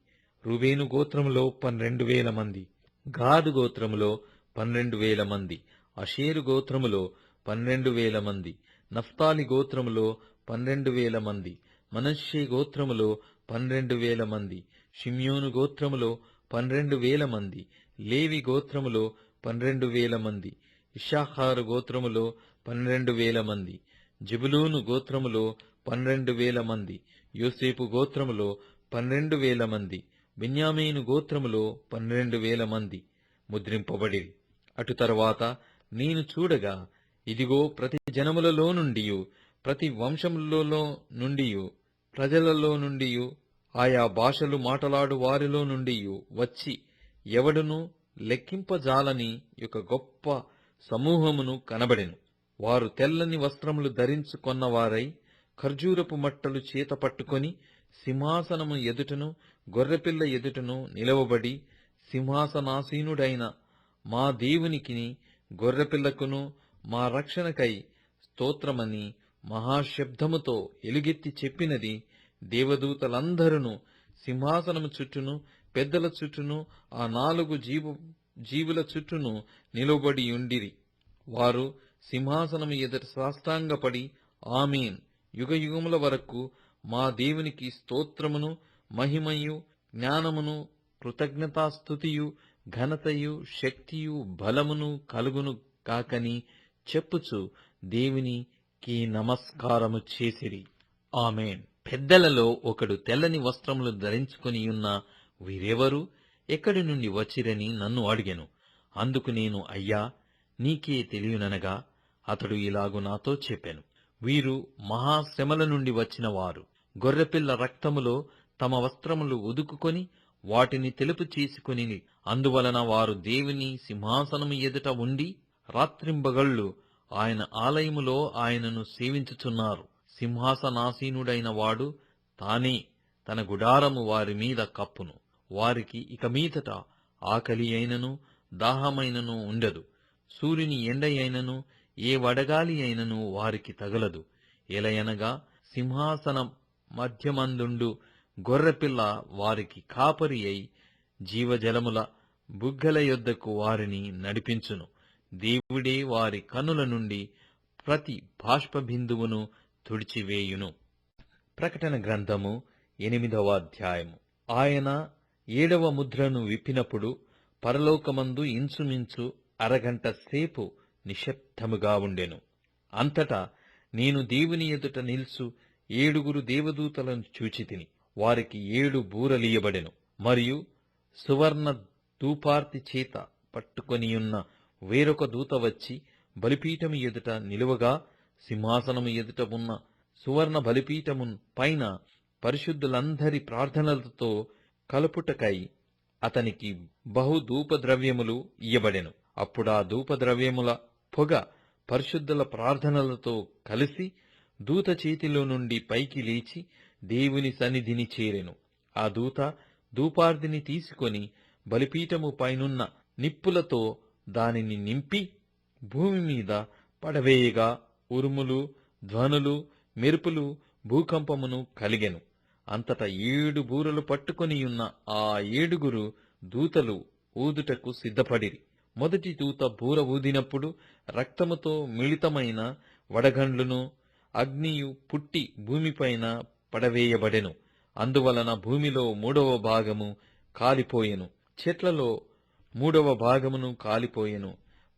రూబేను గోత్రములో 12,000 మంది. గాదు గోత్రములో 12,000 మంది. అషేరు గోత్రములో 12,000 మంది. నఫ్తాలి గోత్రములో 12,000 మంది. మనష్షే గోత్రములో 12,000 మంది. షిమ్యోను గోత్రములో 12,000 మంది. లేవి గోత్రములో 12,000 మంది. ఇశ్శాఖారు గోత్రములో 12,000 మంది. జెబులూను గోత్రములో 12,000 మంది. యోసేపు గోత్రములో 12,000 మంది. బెన్యామీను గోత్రములో 12,000 మంది ముద్రింపబడిరి. అటు తరువాత నేను చూడగా, ఇదిగో, ప్రతి జనములలో నుండియు ప్రతి వంశములలో నుండియు ప్రజలలో నుండియు ఆయా భాషలు మాటలాడు వారిలో నుండియు వచ్చి ఎవడునూ లెక్కింపజాలని ఒక గొప్ప సమూహమును కనబడెను. వారు తెల్లని వస్త్రములు ధరించుకొన్నవారై ఖర్జూరపు మట్టలు చేత పట్టుకొని సింహాసనము ఎదుటను గొర్రెపిల్ల ఎదుటను నిలవబడి, సింహాసనాసీనుడైన మా దేవునికిని గొర్రెపిల్లకును మా రక్షణకై స్తోత్రమని మహాశబ్దముతో ఎలుగెత్తి చెప్పినది దేవదూతలందరూ సింహాసనము చుట్టూను పెద్దల చుట్టూను ఆ 4 జీవుల చుట్టూను నిలవబడి ఉండిరి. వారు సింహాసనము ఎదుట సాష్టాంగపడి, ఆమేన్, యుగయుగముల వరకు మా దేవునికి స్తోత్రమును మహిమయు జ్ఞానమును కృతజ్ఞతాస్తుతియు ఘనతయు శక్తియు బలమును కలుగును కాకని చెప్పుచు దేవునికి నమస్కారము చేసిరి. ఆమేన్. పెద్దలలో ఒకడు తెల్లని వస్త్రములు ధరించుకొనియున్న వీరెవరు, ఎక్కడి నుండి వచ్చిరని నన్ను అడిగెను. అందుకు నేను, అయ్యా, నీకే తెలియననగా అతడు ఇలాగు నాతో చెప్పెను. వీరు మహాశ్రమల నుండి వచ్చిన వారు. గొర్రెపిల్ల రక్తములో తమ వస్త్రములు ఉదుకుకొని వాటిని తెలుపు చేసుకొని, అందువలన వారు దేవుని సింహాసనము ఎదుట ఉండి రాత్రింబగళ్ళు ఆయన ఆలయములో ఆయనను సేవించుచున్నారు. సింహాసనాసీనుడైన వాడు తానే తన గుడారము వారి మీద కప్పును. వారికి ఇక మీదట ఆకలి అయినను దాహమైనను ఉండదు. సూర్యుని ఎండ అయినను ఏ వడగాలి అయినను వారికి తగలదు. ఎలయనగా సింహాసన మధ్యమందుండు గొర్రెపిల్ల వారికి కాపరి అయి జీవజలముల బుగ్గల యొద్దకు వారిని నడిపించును. దేవుడే వారి కన్నుల నుండి ప్రతి బాష్పబిందువును తుడిచివేయును. ప్రకటన గ్రంథము 8వ అధ్యాయము. ఆయన 7వ ముద్రను విప్పినప్పుడు పరలోకమందు ఇంచుమించు అరగంట సేపు నిశ్శబ్దముగా ఉండెను. అంతటా నేను దేవుని ఎదుట నిల్చు 7 దేవదూతలను చూచితిని. వారికి 7 బూరలియబడెను. మరియు సువర్ణ ధూపార్తి చేత పట్టుకొనియున్న వేరొక దూత వచ్చి బలిపీఠము ఎదుట నిలువగా, సింహాసనము ఎదుట ఉన్న సువర్ణ బలిపీఠము పైన పరిశుద్ధులందరి ప్రార్థనలతో కలుపుటకై అతనికి బహు ధూపద్రవ్యములు ఇయ్యబడెను. అప్పుడా ధూపద్రవ్యముల పొగ పరిశుద్ధుల ప్రార్థనలతో కలిసి దూత చేతిలో నుండి పైకి లేచి దేవుని సన్నిధిని చేరెను. ఆ దూత ధూపార్ధిని తీసుకొని బలిపీఠము పైనున్న నిప్పులతో దానిని నింపి భూమి మీద పడవేయగా ఉరుములు, ధ్వనులు, మెరుపులు, భూకంపమును కలిగెను. అంతటా 7 బూరలు పట్టుకొనియున్న ఆ 7 దూతలు ఊదుటకు సిద్ధపడిరి. మొదటి దూత బూర ఊదినప్పుడు రక్తముతో మిళితమైన వడగండ్లును అగ్నియు పుట్టి భూమిపైన పడవేయబడెను. అందువలన భూమిలో 3వ భాగము కాలిపోయెను, చెట్లలో 3వ భాగమును కాలిపోయెను,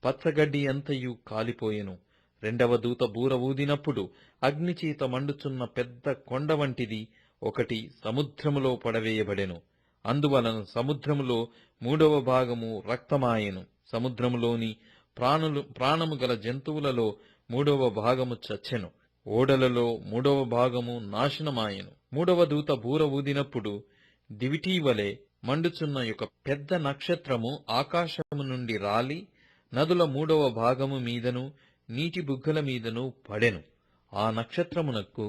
పచ్చగడ్డి అంతయు కాలిపోయెను. రెండవ దూత బూర ఊదినప్పుడు అగ్నిచేత మండుచున్న పెద్ద కొండ వంటిది ఒకటి సముద్రములో పడవేయబడెను. అందువలన సముద్రములో 3వ భాగము రక్తమాయెను. సముద్రములోని ప్రాణము గల జంతువులలో 3వ భాగము చచ్చెను. ఓడలలో 3వ భాగము నాశనమాయెను. 3వ దూత బూర ఊదినప్పుడు దివిటీవలే మండుచున్న ఒక పెద్ద నక్షత్రము ఆకాశము నుండి రాలి నదుల 3వ భాగము మీదను నీటి బుగ్గల మీదను పడెను. ఆ నక్షత్రమునకు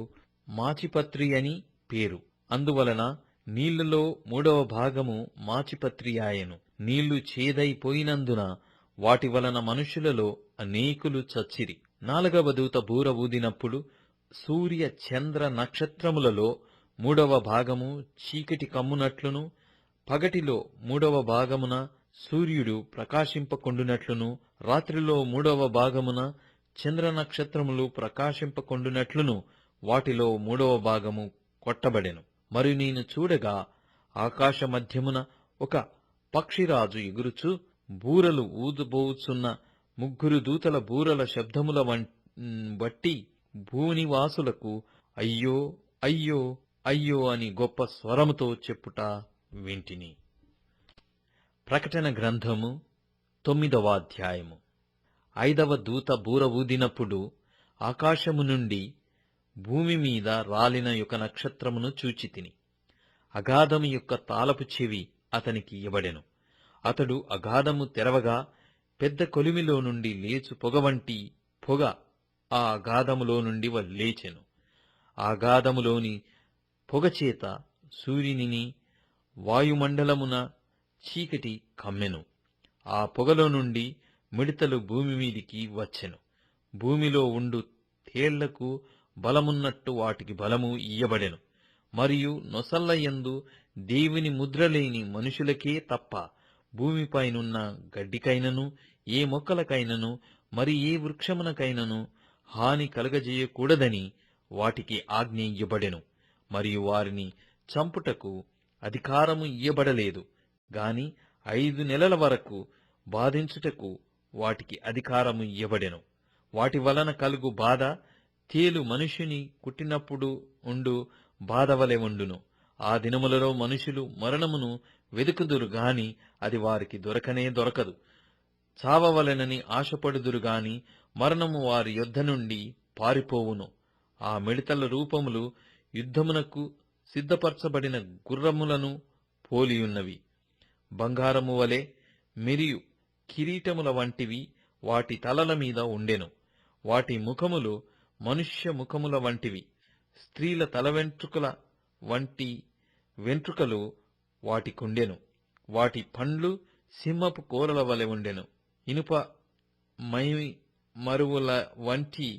మాచిపత్రి అని పేరు. అందువలన నీళ్లలో 3వ భాగము మాచిపత్రి ఆయెను. నీళ్లు చేదైపోయినందున వాటి వలన మనుషులలో అనేకులు చచ్చిరి. 4వ దూత బూర ఊదినప్పుడు సూర్య చంద్ర నక్షత్రములలో 3వ భాగము చీకటి కమ్మునట్లును, పగటిలో 3వ భాగమున సూర్యుడు ప్రకాశింపకొండునట్లును, రాత్రిలో 3వ భాగమున చంద్ర నక్షత్రములు ప్రకాశింపకొండునట్లును వాటిలో 3వ భాగము కొట్టబడెను. మరియు నేను చూడగా ఆకాశ మధ్యమున ఒక పక్షిరాజు ఎగురుచు బూరలు ఊదబోచున్న 3 దూతల బూరల శబ్దముల బట్టి భూనివాసులకు అయ్యో అయ్యో అయ్యో అని గొప్ప స్వరముతో చెప్పుట వింటిని. ప్రకటన గ్రంథము 9వ అధ్యాయము. 5వ దూత బూర ఊదినప్పుడు ఆకాశము నుండి భూమి మీద రాలిన ఒక నక్షత్రమును చూచితిని. అగాధము యొక్క తాళపు చెవి అతనికి ఇవ్వబడెను. అతడు అగాధము తెరవగా పెద్ద కొలిమిలో నుండి లేచు పొగ వంటి పొగ ఆ అగాధములో నుండి లేచెను. ఆ అగాధములోని పొగచేత సూర్యునిని వాయుమండలమున చీకటి కమ్మెను. ఆ పొగలో నుండి మిడతలు భూమి మీదికి వచ్చెను. భూమిలో ఉండు తేళ్లకు బలమున్నట్టు వాటికి బలము ఇయ్యబడెను. మరియు నొసల్లయందు దేవుని ముద్రలేని మనుషులకే తప్ప భూమిపైనున్న గడ్డికైనను ఏ మొక్కలకైనను మరి ఏ వృక్షమునకైనను హాని కలగజేయకూడదని వాటికి ఆజ్ఞ ఇయ్యబడెను. మరియు వారిని చంపుటకు అధికారము ఇయ్యబడలేదు గాని 5 నెలల వరకు బాధించుటకు వాటికి అధికారము ఇయ్యబడెను. వాటి వలన కలుగు బాధ తేలు మనుషుని కుట్టినప్పుడు ఉండు బాధవలె ఉండును. ఆ దినములలో మనుషులు మరణమును వెదుకుదురు గాని అది వారికి దొరకనే దొరకదు. చావవలెనని ఆశపడుదురు గాని మరణము వారి యొద్ద నుండి పారిపోవును. ఆ మిడతల రూపములు యుద్ధమునకు సిద్ధపరచబడిన గుర్రములను పోలియున్నవి. బంగారము వలె మెరియు కిరీటముల వంటివి వాటి తలల మీద ఉండెను. వాటి ముఖములు మనుష్య ముఖముల వంటివి. స్త్రీల తల వెంట్రుకల వంటి వెంట్రుకలు వాటికుండెను. వాటి పండ్లు సింహపు కోరల వలె ఉండెను. ఇనుప మైమరువుల వంటి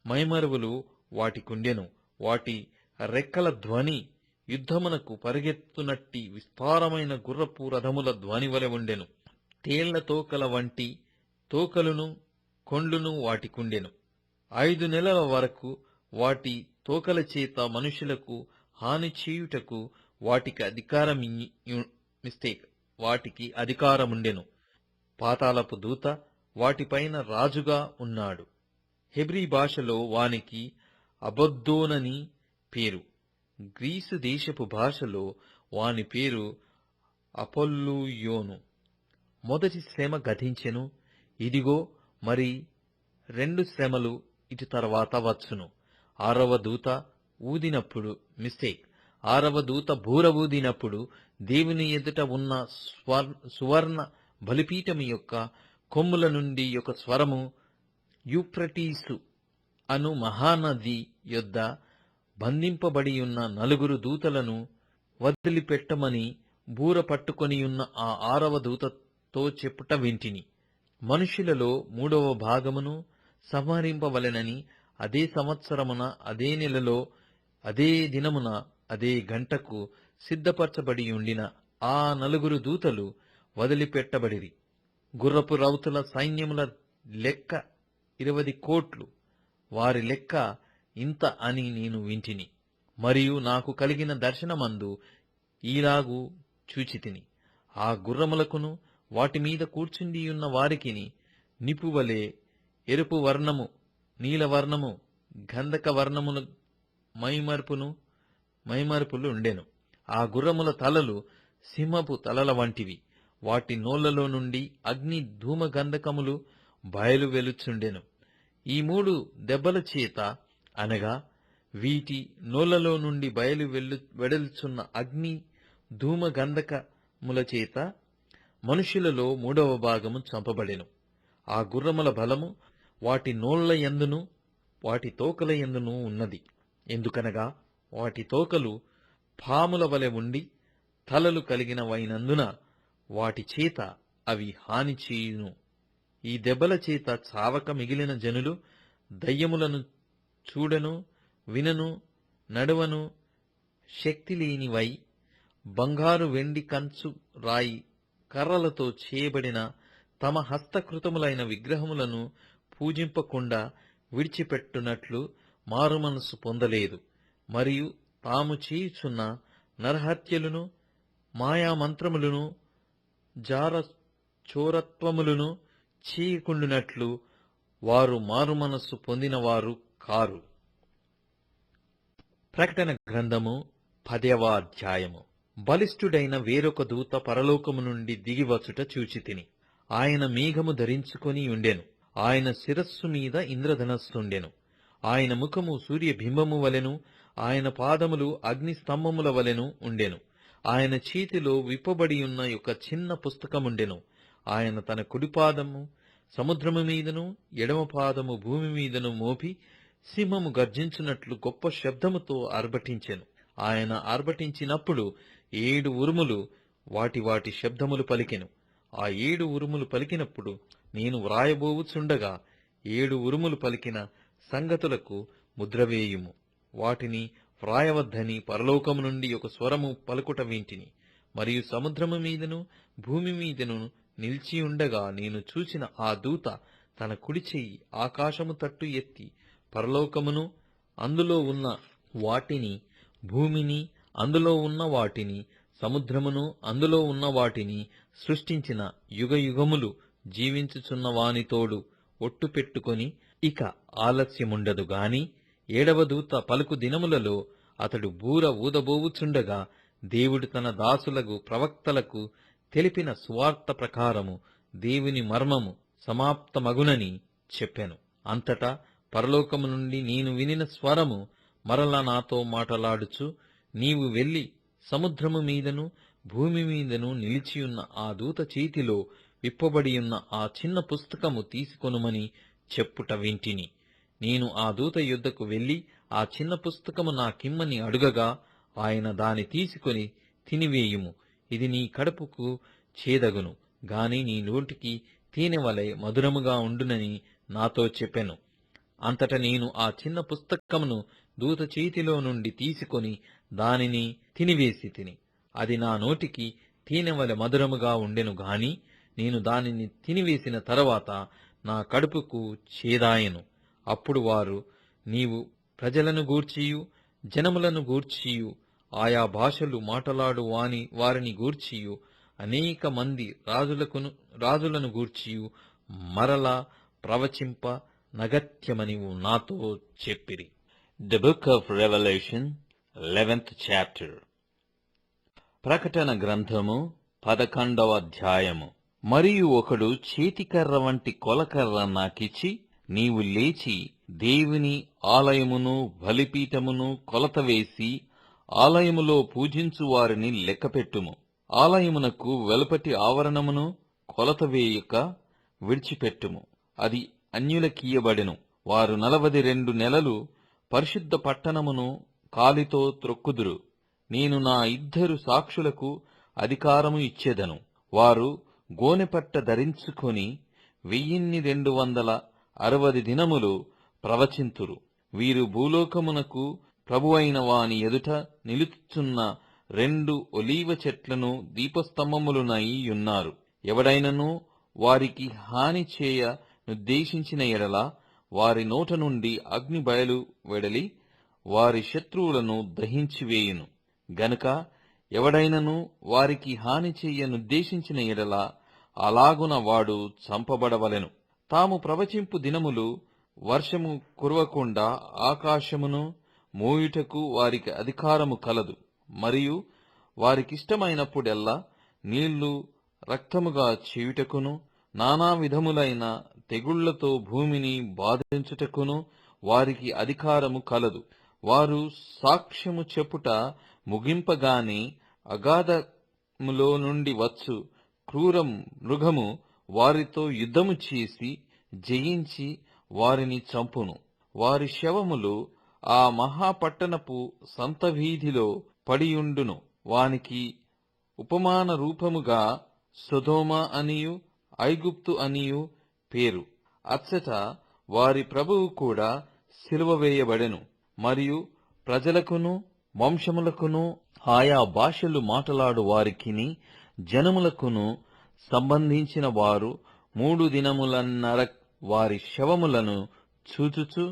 మైమరువులు వాటికుండెను. వాటి రెక్కల ధ్వని యుద్ధమునకు పరిగెత్తునట్టి విస్తారమైన గుర్రపు రథముల ధ్వని వలె ఉండెను. తేళ్ల తోకల వంటి తోకలును కొండ్లును వాటికుండెను. 5 నెలల వరకు వాటి తోకల చేత మనుషులకు హాని చేయుటకు వాటికి అధికారముండెను. పాతాళపు దూత వాటిపైన రాజుగా ఉన్నాడు. హెబ్రీ భాషలో వానికి అబద్దోనని పేరు. గ్రీసు దేశపు భాషలో వాని పేరు అపొల్లుయోను. మొదటి శ్రమ గతించెను. ఇదిగో మరి 2 శ్రమలు ఇటు తర్వాత వచ్చును. 6వ దూత ఊదినప్పుడు ఆరవ దూత బూర ఊదినప్పుడు దేవుని ఎదుట ఉన్న సువర్ణ బలిపీఠము యొక్క కొమ్ముల నుండి ఒక స్వరము యూఫ్రటీసు అను మహానది యొద్ద బంధింపబడి ఉన్న 4 దూతలను వదిలిపెట్టమని బూర పట్టుకొనియున్న ఆ 6వ దూతతో చెప్పుట వింటిని. మనుషులలో 3వ భాగమును సంహరింపవలెనని అదే సంవత్సరమున అదే నెలలో అదే దినమున అదే గంటకు సిద్ధపరచబడి ఉండిన ఆ 4 దూతలు వదిలిపెట్టబడిరి. గుర్రపు రౌతుల సైన్యముల లెక్క 20 కోట్లు. వారి లెక్క ఇంత అని నేను వింటిని. మరియు నాకు కలిగిన దర్శనమందు ఈలాగు చూచితిని. ఆ గుర్రములకును వాటి మీద కూర్చుండియున్న వారికిని నిపువలే ఎరుపు వర్ణము, నీలవర్ణము, గంధక వర్ణముల మైమరుపులు ఉండెను. ఆ గుర్రముల తలలు సింహపు తలల వంటివి. వాటి నోళ్లలో నుండి అగ్ని ధూమ గంధకములు బయలు వెలుచుండెను. ఈ 3 దెబ్బల చేత అనగా వీటి నోళ్లలో నుండి బయలు వెడల్చున్న అగ్ని ధూమ గంధకముల చేత మనుషులలో 3వ భాగము చంపబడెను. ఆ గుర్రముల బలము వాటి నోళ్ల యందును వాటి తోకల యందును ఉన్నది. ఎందుకనగా వాటి తోకలు పాముల వలె ఉండి తలలు కలిగినవైనందున వాటి చేత అవి హాని చేయును. ఈ దెబ్బల చేత చావక మిగిలిన జనులు దయ్యములను చూడను, వినను, నడవను శక్తిలేనివై బంగారు, వెండి, కంచు, రాయి, కర్రలతో చేయబడిన తమ హస్తకృతములైన విగ్రహములను పూజింపకుండా విడిచిపెట్టునట్లు మారుమనస్సు పొందలేదు. మరియు తాము చేయుచున్న నరహత్యలను, మాయామంత్రములను, చోరత్వములను చేయకుండునట్లు వారు మారుమనస్సు పొందినవారు కారు. ప్రకటన గ్రంథము 10వ అధ్యాయము. బలిష్ఠుడైన వేరొక దూత పరలోకము నుండి దిగివచ్చుట చూచితిని. ఆయన మేఘము ధరించుకొని ఉండెను. ఆయన శిరస్సు మీద ఇంద్రధనస్సుండెను. ఆయన ముఖము సూర్యబింబము వలెను, ఆయన పాదములు అగ్నిస్తంభముల వలెను ఉండెను. ఆయన చేతిలో విప్పబడియున్న ఒక చిన్న పుస్తకముండెను. ఆయన తన కుడిపాదము సముద్రము మీదను ఎడమ పాదము భూమి మీదను మోపి సింహము గర్జించున్నట్లు గొప్ప శబ్దముతో ఆర్భటించెను. ఆయన ఆర్భటించినప్పుడు 7 ఉరుములు వాటి వాటి శబ్దములు పలికెను. ఆ 7 ఉరుములు పలికినప్పుడు నేను వ్రాయబోవుచుండగా 7 ఉరుములు పలికిన సంగతులకు ముద్రవేయుము, వాటిని వ్రాయవద్దని పరలోకము నుండి ఒక స్వరము పలుకుట వింటిని. మరియు సముద్రము మీదను భూమి మీదను నిలిచియుండగా నేను చూచిన ఆ దూత తన కుడి చెయ్యి ఆకాశము తట్టు ఎత్తి పరలోకమును అందులో ఉన్న వాటిని, భూమిని అందులో ఉన్న వాటిని, సముద్రమును అందులో ఉన్న వాటిని సృష్టించిన యుగయుగములు జీవించుచున్న వానితోడు ఒట్టు పెట్టుకొని ఇక ఆలస్యముండదు గాని 7వ దూత పలుకు దినములలో అతడు బూర ఊదబోవుచుండగా దేవుడు తన దాసులకు ప్రవక్తలకు తెలిపిన సువార్త ప్రకారము దేవుని మర్మము సమాప్తమగునని చెప్పెను. అంతటా పరలోకము నుండి నేను వినిన స్వరము మరలా నాతో మాటలాడుచు, నీవు వెళ్లి సముద్రము మీదను భూమి మీదను నిలిచియున్న ఆ దూత చేతిలో విప్పబడియున్న ఆ చిన్న పుస్తకము తీసుకొనుమని చెప్పుట వింటిని. నేను ఆ దూత యొద్దకు వెళ్లి ఆ చిన్న పుస్తకము నాకిమ్మని అడుగగా ఆయన దాని తీసుకొని తినివేయుము, ఇది నీ కడుపుకు చేదగును గాని నీ నోటికి తేనెవలె మధురముగా ఉండునని నాతో చెప్పెను. అంతట నేను ఆ చిన్న పుస్తకమును దూత చేతిలో నుండి తీసుకొని దానిని తినివేసి తిని. అది నా నోటికి తేనెవలె మధురముగా ఉండెను గాని నేను దానిని తినివేసిన తరువాత నా కడుపుకు చేదాయెను. అప్పుడు వారు, నీవు ప్రజలను గూర్చియు జనములను గూర్చియు ఆయా భాషలు మాటలాడు వారిని గూర్చియు అనేక మంది రాజులను గూర్చియు మరలా ప్రవచింప నగత్యమని నాతో చెప్పిరి. The Book of Revelation, 11th chapter. ప్రకటన గ్రంథము 11వ అధ్యాయము. మరియు ఒకడు చేతికర్ర వంటి కొలకర్ర నాకిచ్చి, నీవు లేచి దేవుని ఆలయమును బలిపీఠమును కొలతవేసి ఆలయములో పూజించు వారిని లెక్కపెట్టుము. ఆలయమునకు వెలుపటి ఆవరణమును కొలతవేయక విడిచిపెట్టుము. అది అన్యులకీయబడెను. వారు 42 నెలలు పరిశుద్ధ పట్టణమును కాలితో త్రొక్కుదురు. నేను నా 2 సాక్షులకు అధికారము ఇచ్చేదను. వారు గోనెపట్ట ధరించుకొని 1260 దినములు ప్రవచింతురు. వీరు భూలోకమునకు ప్రభువైన వాని ఎదుట నిలుచున్న 2 ఒలీవ చెట్లను దీపస్తంభములునై యున్నారు. ఎవడైనను వారికి హాని చేయ నుద్దేశించిన ఎడల వారి నోట నుండి అగ్ని బయలు వెడలి వారి శత్రువులను దహించివేయును. గనుక ఎవడైనను వారికి హాని చెయ్య నుద్దేశించిన ఎడల అలాగున వాడు చంపబడవలెను. తాము ప్రవచింపు దినములు వర్షము కురవకుండా ఆకాశమును మోయుటకు వారికి అధికారము కలదు. మరియు వారికిష్టమైనప్పుడెల్లా నీళ్లు రక్తముగా చేయుటకును నానా విధములైన తెగుళ్లతో భూమిని బాధించుటకును వారికి అధికారము కలదు. వారు సాక్ష్యము చెప్పుట ముగింపగానే అగాధములో నుండి వచ్చు క్రూర మృగము వారితో యుద్ధము చేసి జయించి వారిని చంపును. వారి శవములు ఆ మహాపట్టణపు సంతవీధిలో పడియుండును. వానికి ఉపమాన రూపముగా సొదొమ అనియు ఐగుప్తు అనియు పేరు. అచ్చట వారి ప్రభువు కూడా సిలువ వేయబడెను. మరియు ప్రజలకును వంశములకును ఆయా భాషలు మాటలాడు వారికిని జనములకును సంబంధించిన వారు 3 దినములన్నర వారి శవములను చూచుచు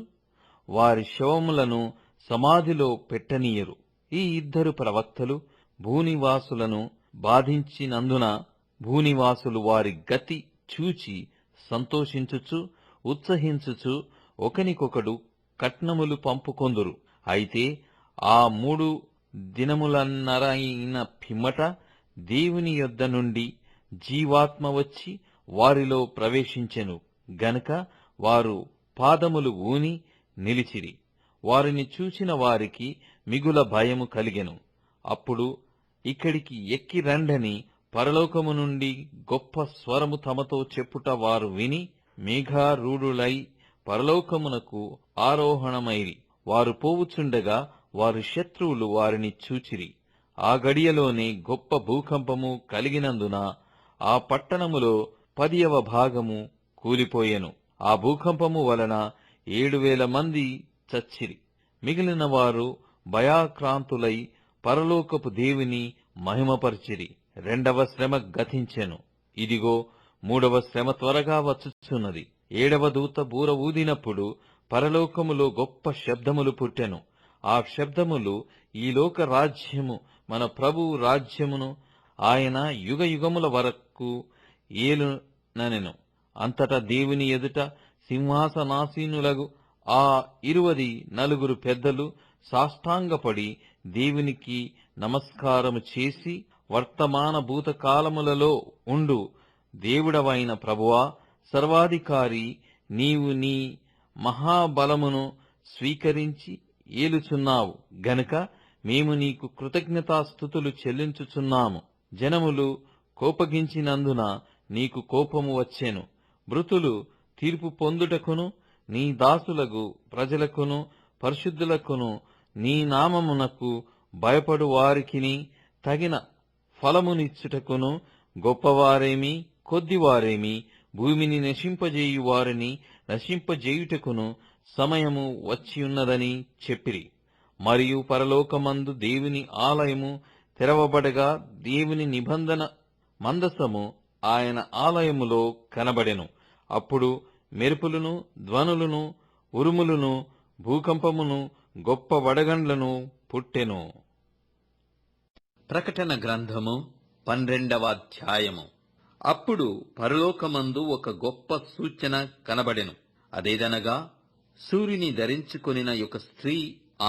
వారి శవములను సమాధిలో పెట్టనీయరు. ఈ 2 ప్రవక్తలు భూనివాసులను బాధించినందున భూనివాసులు వారి గతి చూచి సంతోషించుచు ఉత్సహించుచు ఒకనికొకడు కట్నములు పంపుకొందురు. అయితే ఆ 3 దినములన్నరైన పిమ్మట దేవుని యొద్ద నుండి జీవాత్మ వచ్చి వారిలో ప్రవేశించెను. గనుక వారు పాదములు ఊని నిలిచిరి. వారిని చూచిన వారికి మిగుల భయము కలిగెను. అప్పుడు ఇక్కడికి ఎక్కి రండని పరలోకము నుండి గొప్ప స్వరము తమతో చెప్పుట వారు విని మేఘారూఢులై పరలోకమునకు ఆరోహణమైరి. వారు పోవుచుండగా వారి శత్రువులు వారిని చూచిరి. ఆ గడియలోనే గొప్ప భూకంపము కలిగినందున ఆ పట్టణములో 10వ భాగము కూలిపోయెను. ఆ భూకంపము వలన 7,000 మంది చచ్చిరి. మిగిలిన వారు భయాక్రాంతులై పరలోకపు దేవుని మహిమపరిచిరి. 2వ శ్రమ గతించెను. ఇదిగో 3వ శ్రమ త్వరగా వచ్చుచున్నది. 7వ దూత బూర ఊదినప్పుడు పరలోకములో గొప్ప శబ్దములు పుట్టెను. ఆ శబ్దములు ఈ లోక రాజ్యము మన ప్రభువు రాజ్యమును ఆయన యుగయుగముల వరకు ఏలుననెను. అంతటా దేవుని ఎదుట సింహాసనాసీనులగు ఆ 24 పెద్దలు సాష్టాంగపడి దేవునికి నమస్కారము చేసి, వర్తమాన భూతకాలములలో ఉండు దేవుడవైన ప్రభువా, సర్వాధికారి, నీవు నీ మహాబలమును స్వీకరించి ఏలుచున్నావు గనుక మేము నీకు కృతజ్ఞతాస్తుతులు చెల్లించుచున్నాము. జనములు కోపగించినందున నీకు కోపము వచ్చెను. మృతులు తీర్పు పొందుటకును నీ దాసులకు ప్రజలకును పరిశుద్ధులకును నీ నామమునకు భయపడు వారికిని తగిన ఫలమునిచ్చుటకును గొప్పవారేమి కొద్దివారేమి భూమిని నశింపజేయు వారిని నశింపజేయుటకును సమయము వచ్చియున్నదని చెప్పిరి. మరియు పరలోకమందు దేవుని ఆలయము తెరవబడగా దేవుని నిబంధన మందసము ఆయన ఆలయములో కనబడెను. అప్పుడు మెరుపులను ధ్వనులను ఉరుములను భూకంపమును గొప్ప వడగండ్లను పుట్టెను. ప్రకటన గ్రంథము 12వ అధ్యాయము. అప్పుడు పరలోకమందు ఒక గొప్ప సూచన కనబడెను. అదేదనగా సూర్యుని ధరించుకొనిన ఒక స్త్రీ,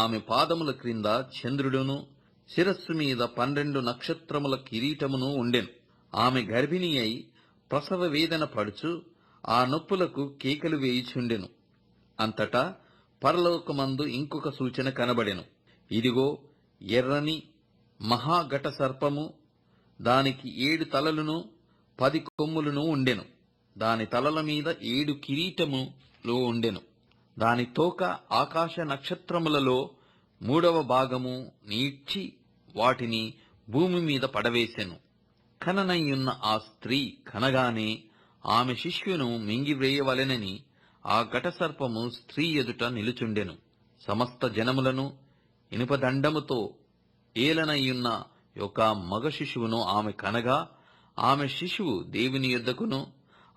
ఆమె పాదముల క్రింద చంద్రుడును శిరస్సు మీద 12 నక్షత్రముల కిరీటమును ఉండెను. ఆమె గర్భిణి అయి ప్రసవ వేదన పడుచు ఆ నొప్పులకు కేకలు వేయుచుండెను. అంతటా పరలోకమందు ఇంకొక సూచన కనబడెను. ఇదిగో, ఎర్రని మహాఘట సర్పము, దానికి 7 తలలును 10 కొమ్ములను ఉండెను. దాని తలల మీద 7 కిరీటములు ఉండెను. దాని తోక ఆకాశ నక్షత్రములలో 3వ భాగము నీడ్చి వాటిని భూమి మీద పడవేసెను. కననయ్యున్న ఆ స్త్రీ కనగానే ఆమె శిశువును మింగివేయవలెనని ఆ ఘటసర్పము స్త్రీ ఎదుట నిలుచుండెను. సమస్త జనములను ఇనుపదండముతో ఏలనయ్యున్న ఒక మగ శిశువును ఆమె కనగా, ఆమె శిశువు దేవుని యొద్దకును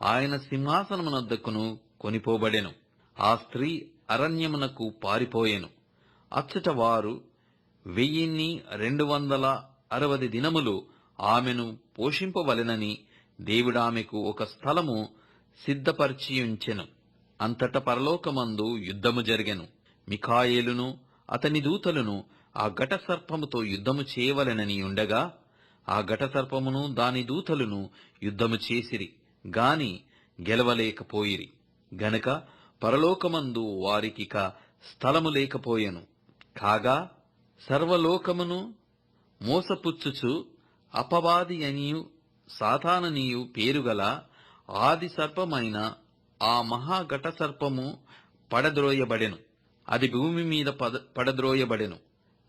ఆయన సింహాసనమునొద్దకును కొనిపోబడెను. ఆ స్త్రీ అరణ్యమునకు పారిపోయెను. అచ్చట వారు 1260 దినములు ఆమెను పోషింపవలెనని దేవుడామెకు ఒక స్థలము సిద్ధపరిచియుంచెను. అంతట పరలోకమందు యుద్ధము జరిగెను. మిఖాయేలును అతని దూతలను ఆ ఘటసర్పముతో యుద్ధము చేయవలెనని ఉండగా, ఆ ఘటసర్పమును దాని దూతలను యుద్ధము చేసిరి గాని గెలవలేకపోయిరి. గనక పరలోకమందు వారికిక స్థలము లేకపోయెను. కాగా సర్వలోకమును మోసపుచ్చుచు అపవాది అనియు సాతాననియు పేరుగల ఆది సర్పమైన ఆ మహాఘట సర్పము పడద్రోయబడెను. అది భూమి మీద పడద్రోయబడెను.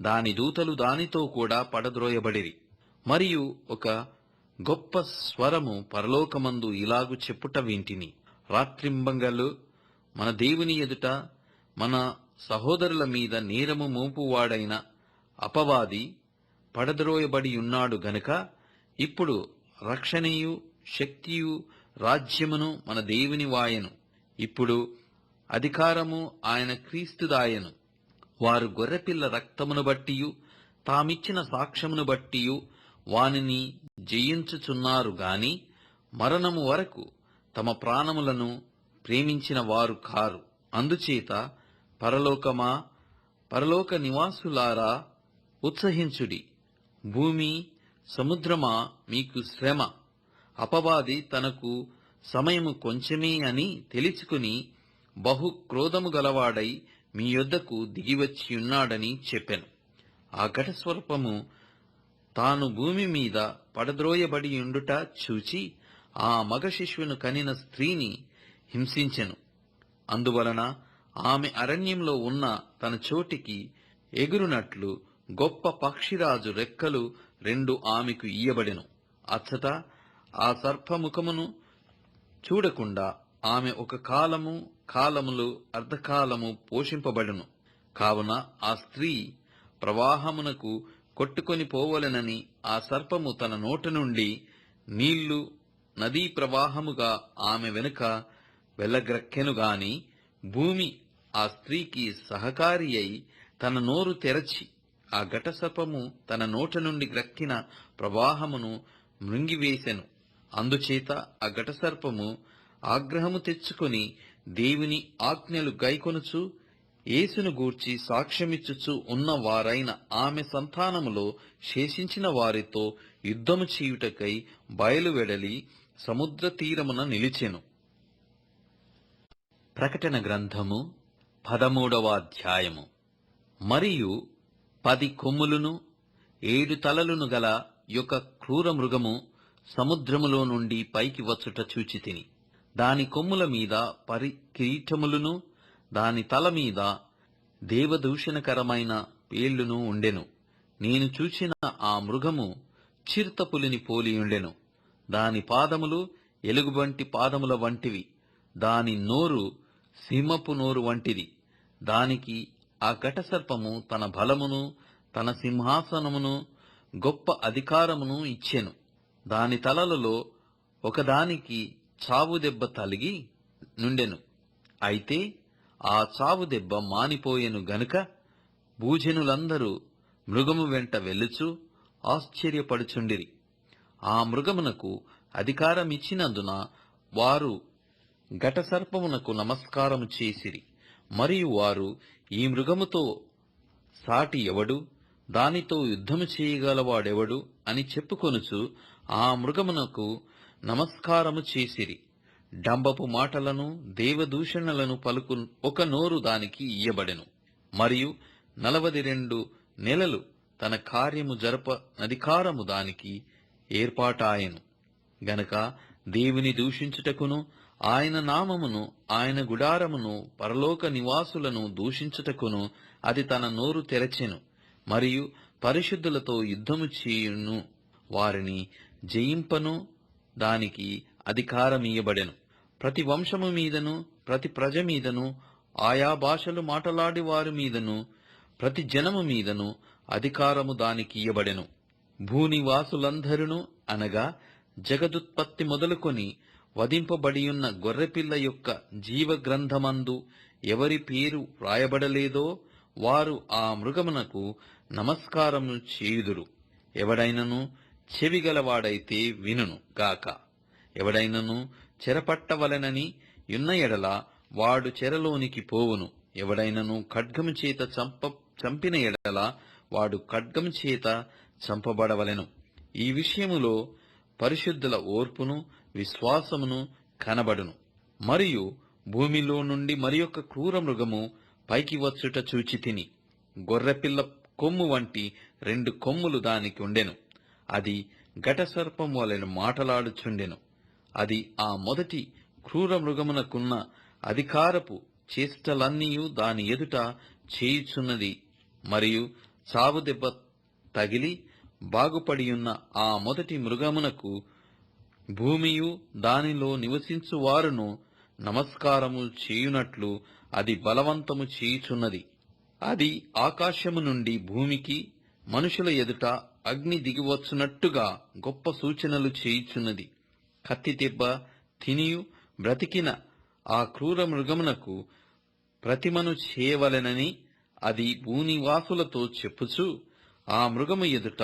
దాని దూతలు దానితో కూడా పడద్రోయబడిరి. మరియు ఒక గొప్ప స్వరము పరలోకమందు ఇలాగు చెప్పుట వింటిని, రాత్రింబగళ్ళు మన దేవుని ఎదుట మన సహోదరుల మీద నేరము మోపువాడైన అపవాది పడద్రోయబడి ఉన్నాడు గనుక ఇప్పుడు రక్షణయు శక్తియు రాజ్యమును మన దేవుని వాయను. ఇప్పుడు అధికారము ఆయన క్రీస్తుదాయను. వారు గొర్రెపిల్ల రక్తమును బట్టియు తామిచ్చిన సాక్ష్యమును బట్టియు వానిని జయించుచున్నారు గాని మరణము వరకు తమ ప్రాణములను ప్రేమించిన వారు కారు. అందుచేత పరలోక నివాసులారా ఉత్సహించుడి. భూమి సముద్రమా మీకు శ్రమ. అపవాది తనకు సమయము కొంచెమే అని తెలుసుకుని బహు క్రోధము గలవాడై మీ యొద్దకు దిగివచ్చియున్నాడని చెప్పెను. ఆ ఘటస్వల్పము తాను భూమి మీద పడద్రోయబడి ఉండుట చూచి ఆ మగ శిశువును కనిన స్త్రీని హింసించెను. అందువలన ఆమె అరణ్యంలో ఉన్న తన చోటికి ఎగురునట్లు గొప్ప పక్షిరాజు రెక్కలు 2 ఆమెకు ఇయ్యబడెను. అచ్చట ఆ సర్పముఖమును చూడకుండా ఆమె ఒక కాలములు అర్ధకాలము పోషింపబడును. కావున ఆ స్త్రీ ప్రవాహమునకు కొట్టుకొని పోవలెనని ఆ సర్పము తన నోట నుండి నీళ్లు నదీ ప్రవాహముగా ఆమె వెనుక వెళ్ళగ్రక్కెను గాని భూమి ఆ స్త్రీకి సహకారి అయి తన నోరు తెరచి ఆ ఘటసర్పము తన నోట నుండి గ్రక్కిన ప్రవాహమును మృంగివేసెను. అందుచేత ఆ ఘటసర్పము ఆగ్రహము తెచ్చుకొని దేవుని ఆజ్ఞలు గైకొనుచు యేసును గూర్చి సాక్ష్యమిచ్చుచు ఉన్న వారైన ఆమె సంతానములో శేషించిన వారితో యుద్ధము చేయుటకై బయలువెడలి సముద్ర తీరమున నిలిచెను. ప్రకటన గ్రంథము 13వ అధ్యాయము. మరియు 10 కొమ్ములను 7 తలలను గల యొక్క క్రూర మృగము సముద్రములో నుండి పైకి వచ్చుట చూచితిని. దాని కొమ్ముల మీద కిరీటములను దాని తల మీద దేవదూషణకరమైన పేళ్లును ఉండెను. నేను చూచిన ఆ మృగము చిరుతపులిని పోలియుండెను. దాని పాదములు ఎలుగుబంటి పాదముల వంటివి. దాని నోరు సింహపు నోరు వంటిది. దానికి ఆ ఘటసర్పము తన బలమును తన సింహాసనమును గొప్ప అధికారమును ఇచ్చెను. దాని తలలలో ఒకదానికి చావు దెబ్బ తలిగి నుండెను. అయితే ఆ చావు దెబ్బ మానిపోయెను గనుక భూజనులందరూ మృగము వెంట వెళ్ళుచు ఆశ్చర్యపడుచుండిరి. ఆ మృగమునకు అధికారమిచ్చినందున వారు ఘటసర్పమునకు నమస్కారము చేసిరి. మరియు వారు, ఈ మృగముతో సాటి ఎవడు, దానితో యుద్ధము చేయగలవాడెవడు అని చెప్పుకొనుచు ఆ మృగమునకు నమస్కారము చేసిరి. డంబపు మాటలను దేవదూషణలను పలుకు ఒక నోరు దానికి ఇయ్యబడెను. మరియు 42 నెలలు తన కార్యము జరప అధికారము దానికి ఏర్పాటాయెను. గనక దేవుని దూషించుటకును ఆయన నామమును ఆయన గుడారమును పరలోక నివాసులను దూషించుటకును అది తన నోరు తెరచెను. మరియు పరిశుద్ధులతో యుద్ధము చేయును వారిని జయింపను దానికి అధికారమియ్యబడెను. ప్రతి వంశము మీదను ప్రతి ప్రజ మీదను ఆయా భాషలు మాటలాడి వారి మీదను ప్రతి జనము మీదను అధికారము దానికి ఇయ్యబడెను. భూనివాసులందరును అనగా జగదుత్పత్తి మొదలుకొని వధింపబడియున్న గొర్రెపిల్ల యొక్క జీవగ్రంథమందు ఎవరి పేరు రాయబడలేదో వారు ఆ మృగమునకు నమస్కారము చేయుదురు. ఎవడైనను చెవిగలవాడైతే వినును గాక. ఎవడైనను చెరపట్టవలెనని యున్న ఎడల వాడు చెరలోనికి పోవును. ఎవడైనను ఖడ్గము చేత చంపిన ఎడల వాడు ఖడ్గము చేత చంపబడవలెను. ఈ విషయములో పరిశుద్ధుల ఓర్పును విశ్వాసమును కనబడును. మరియు భూమిలో నుండి మరియొక క్రూర మృగము పైకి వచ్చుట చూచితిని. గొర్రెపిల్ల కొమ్ము వంటి 2 కొమ్ములు దానికి ఉండెను. అది ఘటసర్పం వలె మాటలాడుచుండెను. అది ఆ మొదటి క్రూర మృగమునకున్న అధికారపు చేష్టలన్నీయు దాని ఎదుట చేయుచున్నది. మరియు చావు దెబ్బ తగిలి బాగుపడియున్న ఆ మొదటి మృగమునకు భూమియు దానిలో నివసించువారును నమస్కారము చేయునట్లు అది బలవంతము చేయుచున్నది. అది ఆకాశము నుండి భూమికి మనుషుల ఎదుట అగ్ని దిగివచ్చునట్టుగా గొప్ప సూచనలు చేయుచున్నది. కత్తి దెబ్బ తినియు బ్రతికిన ఆ క్రూర మృగమునకు ప్రతిమను చేయవలెనని అది భూనివాసులతో చెప్పుచు ఆ మృగము ఎదుట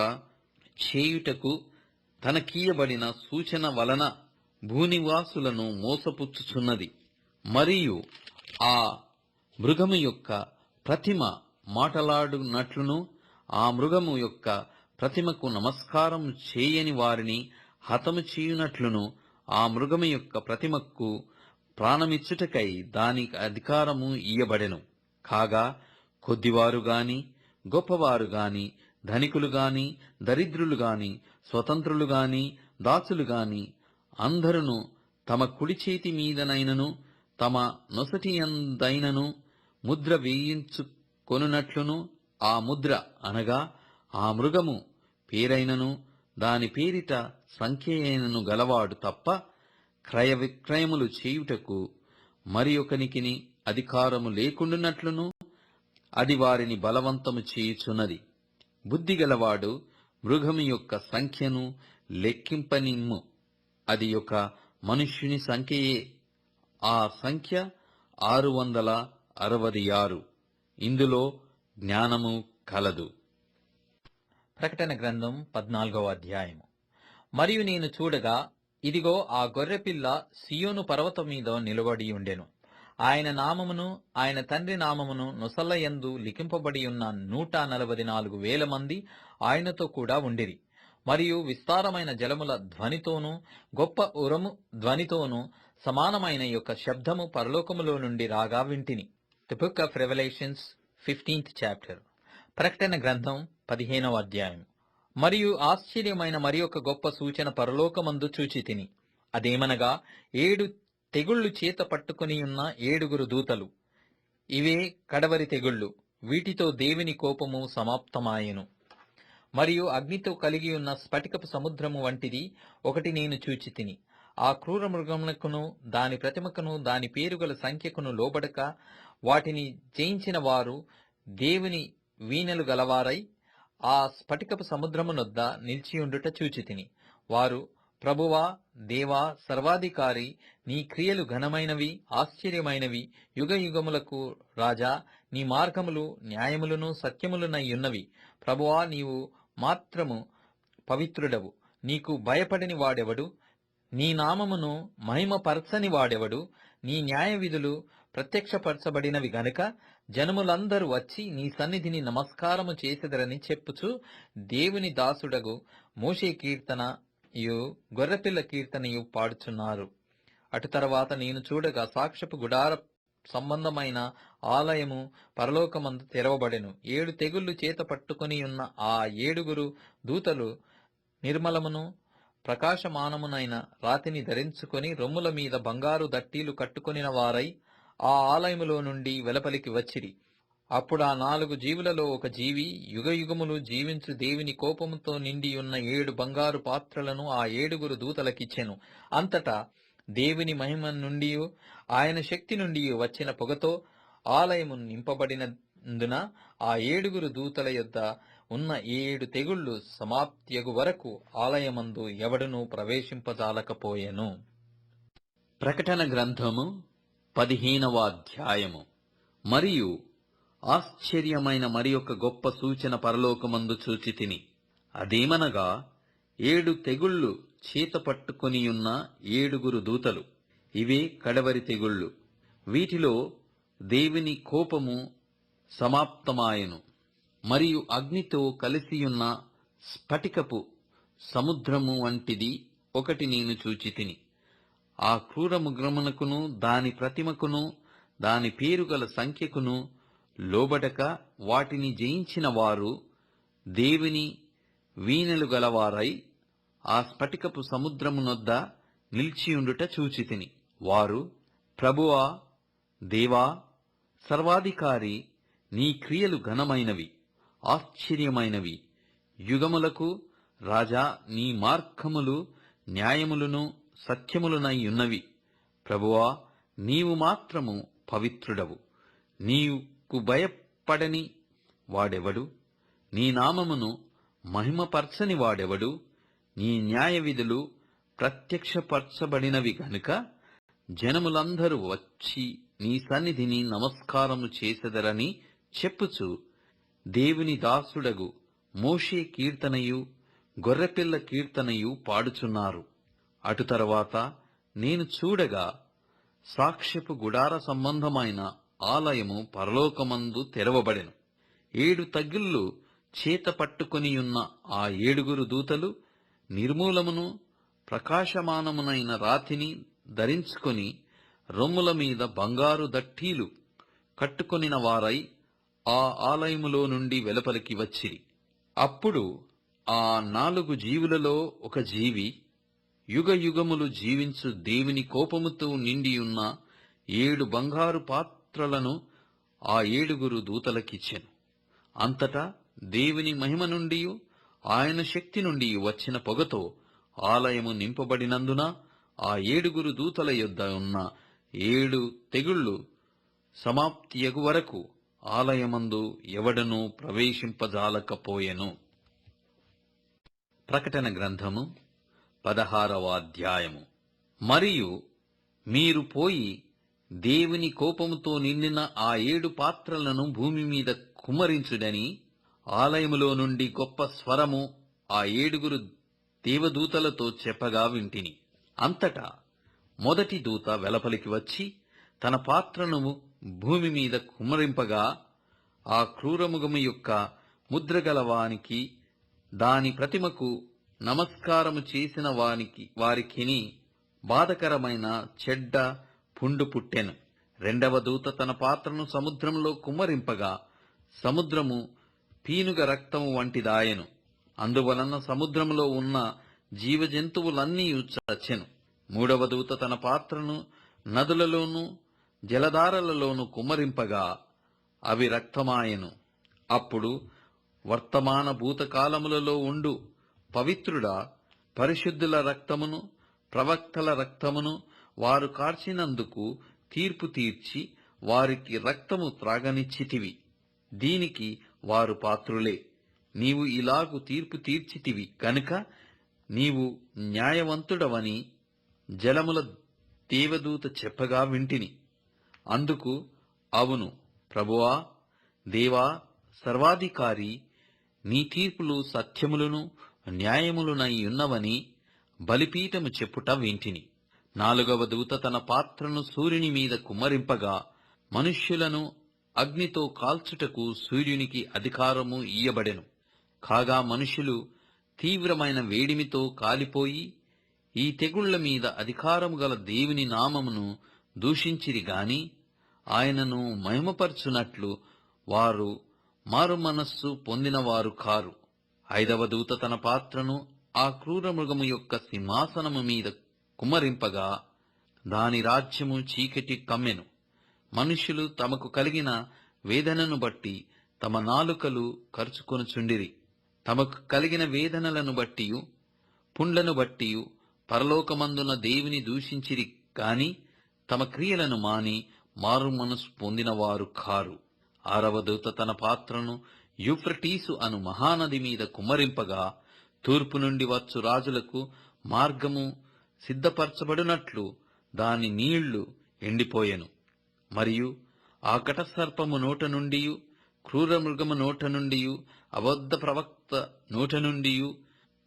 చేయుటకు తనకీయబడిన సూచన వలన భూనివాసులను మోసపుచ్చుచున్నది. మరియు ఆ మృగము యొక్క ప్రతిమ మాటలాడునట్లును ఆ మృగము యొక్క ప్రతిమకు నమస్కారం చేయని వారిని హతము చేయునట్లును ఆ మృగము యొక్క ప్రతిమకు ప్రాణమిచ్చుటకై దానికి అధికారము ఇయ్యబడెను. కాగా కొద్దివారు గాని గొప్పవారు గాని ధనికులు గాని దరిద్రులు గాని స్వతంత్రులు గాని దాసులు గాని అందరును తమ కుడి చేతి మీదనైనను తమ నొసటియందైనను ముద్ర వేయించుకొనున్నట్లును ఆ ముద్ర అనగా ఆ మృగము పేరైనను దాని పేరిట సంఖ్యయైనను గలవాడు తప్ప క్రయ విక్రయములు చేయుటకు మరి ఒకనికిని అధికారము లేకుండునట్లును అది వారిని బలవంతము చేయుచున్నది. బుద్ధిగలవాడు మృగము యొక్క సంఖ్యను లెక్కింపనిమ్ము. అది ఒక మనుష్యుని సంఖ్యయే. ఆ సంఖ్య 666. ఇందులో జ్ఞానము కలదు. ప్రకటన గ్రంథం 14వ అధ్యాయము. మరియు నేను చూడగా ఇదిగో ఆ గొర్రెపిల్ల సియోను పర్వతం మీద నిలబడి ఉండెను. ఆయన నామమును ఆయన తండ్రి నామమును నొసల్లయందు లిఖింపబడి ఉన్న 144,000 మంది ఆయనతో కూడా ఉండిరి. మరియు విస్తారమైన జలముల ధ్వనితోనూ గొప్ప ఉరము ధ్వనితోనూ సమానమైన యొక్క శబ్దము పరలోకములో నుండి రాగా వింటిని. The book of revolutions 15th chapter. ప్రకటన గ్రంథం 15వ అధ్యాయం. మరియు ఆశ్చర్యమైన మరి ఒక గొప్ప సూచన పరలోకమందు చూచితిని. అదేమనగా 7 తెగుళ్లు చేత పట్టుకుని ఉన్న 7 దూతలు. ఇవే కడవరి తెగుళ్లు. వీటితో దేవుని కోపము సమాప్తమాయెను. మరియు అగ్నితో కలిగి ఉన్న స్ఫటికపు సముద్రము వంటిది ఒకటి నేను చూచితిని. ఆ క్రూర మృగమునకును దాని ప్రతిమకును దాని పేరుగల సంఖ్యకును లోబడక వాటిని జయించిన వారు దేవుని వీణలు గలవారై ఆ స్ఫటికపు సముద్రమునొద్ద నిలిచియుండుట చూచితిని. వారు, ప్రభువా, దేవా, సర్వాధికారి, నీ క్రియలు ఘనమైనవి, ఆశ్చర్యమైనవి, యుగ యుగములకు రాజా, నీ మార్గములు న్యాయములను సత్యములునయ్యున్నవి. ప్రభువా, నీవు మాత్రము పవిత్రుడవు. నీకు భయపడని వాడెవడు? నీ నామమును మహిమపరచని వాడెవడు? నీ న్యాయ విధులు ప్రత్యక్షపరచబడినవి గనుక జనములందరూ వచ్చి నీ సన్నిధిని నమస్కారము చేసెదరని చెప్పుచు దేవుని దాసుడగు మోషే కీర్తనయు గొర్రెపిల్ల కీర్తనయు పాడుచున్నారు. అటు తర్వాత నేను చూడగా సాక్ష్యపు గుడార సంబంధమైన ఆలయము పరలోకమందు తెరవబడెను. 7 తెగుళ్లు చేత పట్టుకొని ఉన్న ఆ 7 దూతలు నిర్మలమును ప్రకాశమానమునైన రాతిని ధరించుకొని రొమ్ముల మీద బంగారు దట్టీలు కట్టుకొనిన వారై ఆ ఆలయములో నుండి వెలుపలికి వచ్చిరి. అప్పుడు ఆ 4 జీవులలో ఒక జీవి యుగయుగములు జీవించు దేవుని కోపముతో నిండి ఉన్న 7 బంగారు పాత్రలను ఆ 7 దూతలకిచ్చెను. అంతటా దేవుని మహిమ నుండి ఆయన శక్తి నుండి వచ్చిన పొగతో ఆలయము నింపబడినందున ఆ 7 దూతల యొద్ద ఉన్న 7 తెగుళ్లు సమాప్తియగు వరకు ఆలయమందు ఎవడునూ ప్రవేశింపజాలకపోయెను. ప్రకటన గ్రంథము 15వ అధ్యాయము. మరియు ఆశ్చర్యమైన మరి ఒక గొప్ప సూచన పరలోకమందు చూచితిని. అదేమనగా 7 తెగుళ్లు చేత పట్టుకొనియున్న 7 దూతలు. ఇవే కడవరి తెగుళ్లు. వీటిలో దేవుని కోపము సమాప్తమాయెను. మరియు అగ్నితో కలిసియున్న స్ఫటికపు సముద్రము వంటిది ఒకటి నేను చూచితిని. ఆ క్రూర మృగమునకును దాని ప్రతిమకును దాని పేరుగల సంఖ్యకును లోబడక వాటిని జయించిన వారు దేవుని వీణెలు గలవారై ఆ స్ఫటికపు సముద్రమునొద్ద నిలిచియుండుట చూచితిని. వారు, ప్రభువా, దేవా, సర్వాధికారి, నీ క్రియలు ఘనమైనవి, ఆశ్చర్యమైనవి. యుగములకు రాజా, నీ మార్గములు న్యాయములను సత్యములునై ఉన్నవి. ప్రభువా, నీవు మాత్రము పవిత్రుడవు. నీకు భయపడని వాడెవడు? నీ నామమును మహిమపరచని వాడెవడు? నీ న్యాయ విధులు ప్రత్యక్షపరచబడినవి గనుక జనములందరూ వచ్చి నీ సన్నిధిని నమస్కారము చేసెదరని చెప్పుచు దేవుని దాసుడగు మోషే కీర్తనయు గొర్రెపిల్ల కీర్తనయు పాడుచున్నారు. అటు తరువాత నేను చూడగా సాక్ష్యపు గుడార సంబంధమైన ఆలయము పరలోకమందు తెరవబడెను. 7 తగిళ్ళు చేత పట్టుకొనియున్న ఆ 7 దూతలు నిర్మూలమును ప్రకాశమానమునైన రాతిని ధరించుకొని రొమ్ముల మీద బంగారు దట్టీలు కట్టుకొనిన వారై ఆ ఆలయములో నుండి వెలుపలికి వచ్చిరి. అప్పుడు ఆ 4 జీవులలో ఒక జీవి యుగయుగములు జీవించు దేవుని కోపముతో నిండియున్న 7 బంగారు పాత్రలను ఆ 7 దూతలకిచ్చెను. అంతటా దేవుని మహిమ నుండి ఆయన శక్తి నుండి వచ్చిన పొగతో ఆలయము నింపబడినందున ఆ 7 దూతల యొద్ద ఉన్న 7 తెగుళ్లు సమాప్తియగు వరకు ఆలయమందు ఎవడనూ ప్రవేశింపజాలకపోయెను. ప్రకటన గ్రంథము 16వ అధ్యాయము. మరియు మీరు పోయి దేవుని కోపముతో నిండిన ఆ 7 పాత్రలను భూమి మీద కుమ్మరించుడని ఆలయములో నుండి గొప్ప స్వరము ఆ 7 దేవదూతలతో చెప్పగా వింటిని. అంతటా మొదటి దూత వెలుపలికి వచ్చి తన పాత్రను భూమి మీద కుమ్మరింపగా ఆ క్రూరముగము యొక్క ముద్రగలవానికి దాని ప్రతిమకు నమస్కారము చేసిన వారికిని బాధకరమైన చెడ్డ పుండు పుట్టెను. రెండవ దూత తన పాత్రను సముద్రంలో కుమ్మరింపగా సముద్రము పీనుగ రక్తము వంటిదాయెను. అందువలన సముద్రములో ఉన్న జీవజంతువులన్నీ చచ్చెను. మూడవ దూత తన పాత్రను నదులలోనూ జలధారలలోనూ కుమ్మరింపగా అవి రక్తమాయెను. అప్పుడు వర్తమాన భూతకాలములలో ఉండు పవిత్రుడా, పరిశుద్ధుల రక్తమును ప్రవక్తల రక్తమును వారు కార్చినందుకు తీర్పు తీర్చి వారికి రక్తము త్రాగనిచ్చితివి. దీనికి వారు పాత్రులే. నీవు ఇలాగు తీర్పు తీర్చితివి కనుక నీవు న్యాయవంతుడవని జలముల దేవదూత చెప్పగా వింటిని. అందుకు అవును ప్రభువా, దేవా, సర్వాధికారి, నీ తీర్పులు సత్యములను న్యాయములునై ఉన్నవని బలిపీఠము చెప్పుట వింటిని. నాలుగవ దూత తన పాత్రను సూర్యుని మీద కుమ్మరింపగా మనుష్యులను అగ్నితో కాల్చుటకు సూర్యునికి అధికారము ఇయ్యబడెను. కాగా మనుషులు తీవ్రమైన వేడిమితో కాలిపోయి ఈ తెగుళ్ల మీద అధికారము గల దేవుని నామమును దూషించిరి గాని ఆయనను మహిమపరచునట్లు వారు మారు మనస్సు పొందినవారు కారు. 5వ దూత తన పాత్రను ఆ క్రూర మృగము యొక్క సింహాసనము మీద కుమ్మరింపగా దాని రాజ్యము చీకటి కమ్మెను. మనుష్యులు తమకు కలిగిన వేదనను బట్టి తమ నాలుకలు కరుచుకొనుచుండిరి. తమకు కలిగిన వేదనలను బట్టియు పుండ్లను బట్టియు పరలోకమందున దేవుని దూషించిరి కాని తమ క్రియలను మాని మారు మనసు పొందినవారు కారు. 6వ దూత తన పాత్రను యూఫ్రటీసు అను మహానది మీద కుమ్మరింపగా తూర్పు నుండి వచ్చు రాజులకు మార్గము సిద్ధపరచబడినట్లు దాని నీళ్లు ఎండిపోయెను. మరియు ఆ ఘటసర్పము నోట నుండియు క్రూర మృగము నోట నుండియు అబద్ధ ప్రవక్త నోట నుండియు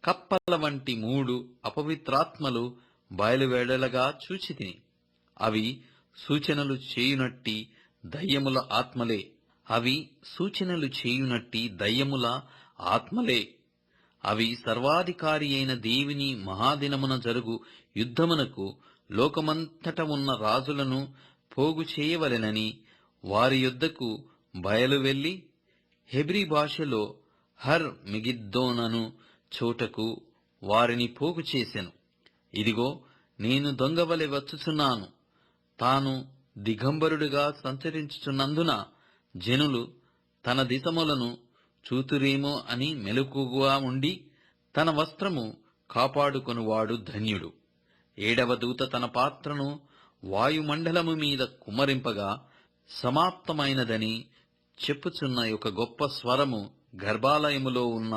కప్పల వంటి 3 అపవిత్రాత్మలు బయలువెడలగా చూచితిని. అవి సూచనలు చేయునట్టి దయ్యముల ఆత్మలే. అవి సర్వాధికారి అయిన దేవుని మహాదినమున జరుగు యుద్ధమునకు లోకమంతట ఉన్న రాజులను పోగు చేయవలెనని వారి యొద్దకు బయలువెళ్లి హెబ్రీ భాషలో హర్ మెగిద్దోనను చోటకు వారిని పోగు చేసెను. ఇదిగో, నేను దొంగవలె వచ్చుచున్నాను. తాను దిగంబరుడుగా సంచరించుచున్నందున జనులు తన దిశములను చూతురేమో అని మెలకుగా ఉండి తన వస్త్రము కాపాడుకొనువాడు ధన్యుడు. 7వ దూత తన పాత్రను వాయుమండలము మీద కుమ్మరింపగా సమాప్తమైనదని చెప్పుచున్న ఒక గొప్ప స్వరము గర్భాలయములో ఉన్న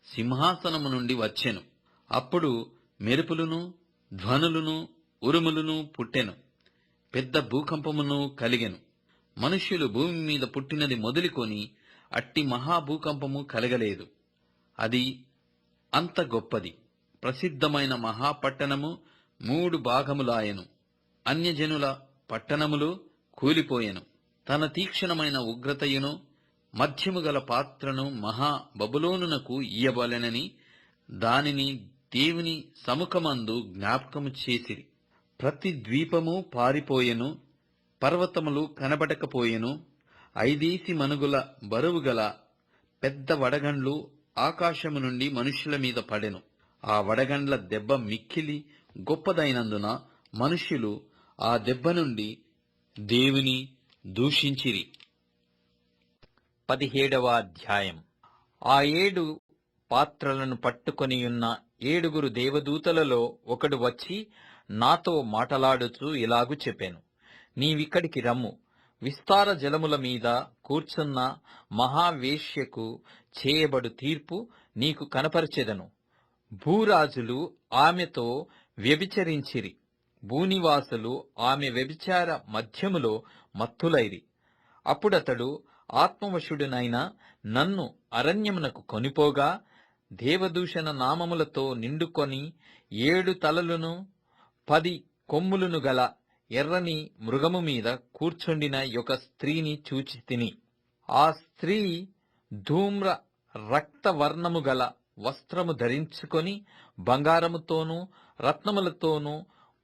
సింహాసనము నుండి వచ్చెను. అప్పుడు మెరుపులును ధ్వనులును ఉరుములును పుట్టెను. పెద్ద భూకంపమును కలిగెను. మనుష్యులు భూమి మీద పుట్టినది మొదలుకొని అట్టి మహాభూకంపము కలగలేదు. అది అంత గొప్పది. ప్రసిద్ధమైన మహాపట్టణము 3 భాగములాయెను. అన్యజనుల పట్టణములు కూలిపోయెను. తన తీక్షణమైన ఉగ్రతయును మధ్యము గల పాత్రను మహా బబులోనునకు ఇయ్యబలెనని దానిని దేవుని సముఖమందు జ్ఞాపకము చేసిరి. ప్రతి ద్వీపము పారిపోయెను, పర్వతములు కనబడకపోయెను. 5 మనుగుల బరువుగల పెద్ద వడగండ్లు ఆకాశము నుండి మనుష్యుల మీద పడెను. ఆ వడగండ్ల దెబ్బ మిక్కిలి గొప్పదైనందున మనుష్యులు ఆ దెబ్బ నుండి దేవుని దూషించిరి. 17వ అధ్యాయం. ఆ 7 పాత్రలను పట్టుకొనియున్న 7 దేవదూతలలో ఒకడు వచ్చి నాతో మాటలాడుచూ ఇలాగు చెప్పెను. నీవిక్కడికి రమ్ము. విస్తార జలముల మీద కూర్చున్న మహావేశ్యకు చేయబడు తీర్పు నీకు కనపరచెదను. భూరాజులు ఆమెతో వ్యభిచరించిరి. భూనివాసులు ఆమె వ్యభిచార మధ్యములో మత్తులైరి. అప్పుడతడు ఆత్మవశుడునైన నన్ను అరణ్యమునకు కొనిపోగా దేవదూషణ నామములతో నిండుకొని 7 తలలను 10 కొమ్ములను గల ఎర్రని మృగము మీద కూర్చుండిన ఒక స్త్రీని చూచితిని. ఆ స్త్రీ ధూమ్ర రక్తవర్ణము గల వస్త్రము ధరించుకొని బంగారముతోనూ రత్నములతోనూ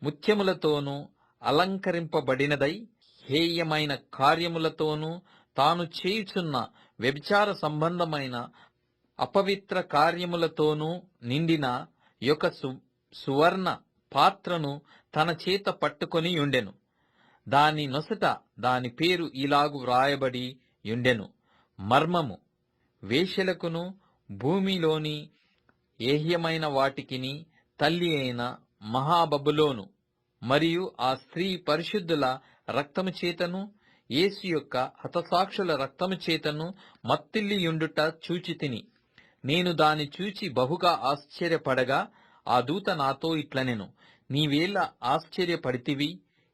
ముత్యములతోనూ అలంకరింపబడినదై హేయమైన కార్యములతోనూ తాను చేయుచున్న వ్యభిచార సంబంధమైన అపవిత్ర కార్యములతోనూ నిండిన యొక్క సువర్ణ పాత్రను తన చేత పట్టుకొని యుండెను. దాని నొసట దాని పేరు ఇలాగు వ్రాయబడి యుండెను: మర్మము, వేశ్యలకును భూమిలోని ఏహ్యమైన వాటికిని తల్లి అయిన మహాబబులోను. మరియు ఆ స్త్రీ పరిశుద్ధుల రక్తము చేతను యేసు యొక్క హతసాక్షుల రక్తము చేతను మత్తిల్లియుండుట చూచితిని. నేను దాని చూచి బహుగా ఆశ్చర్యపడగా ఆ దూత నాతో ఇట్లనెను: నీవేళ ఆశ్చర్యపడితివి?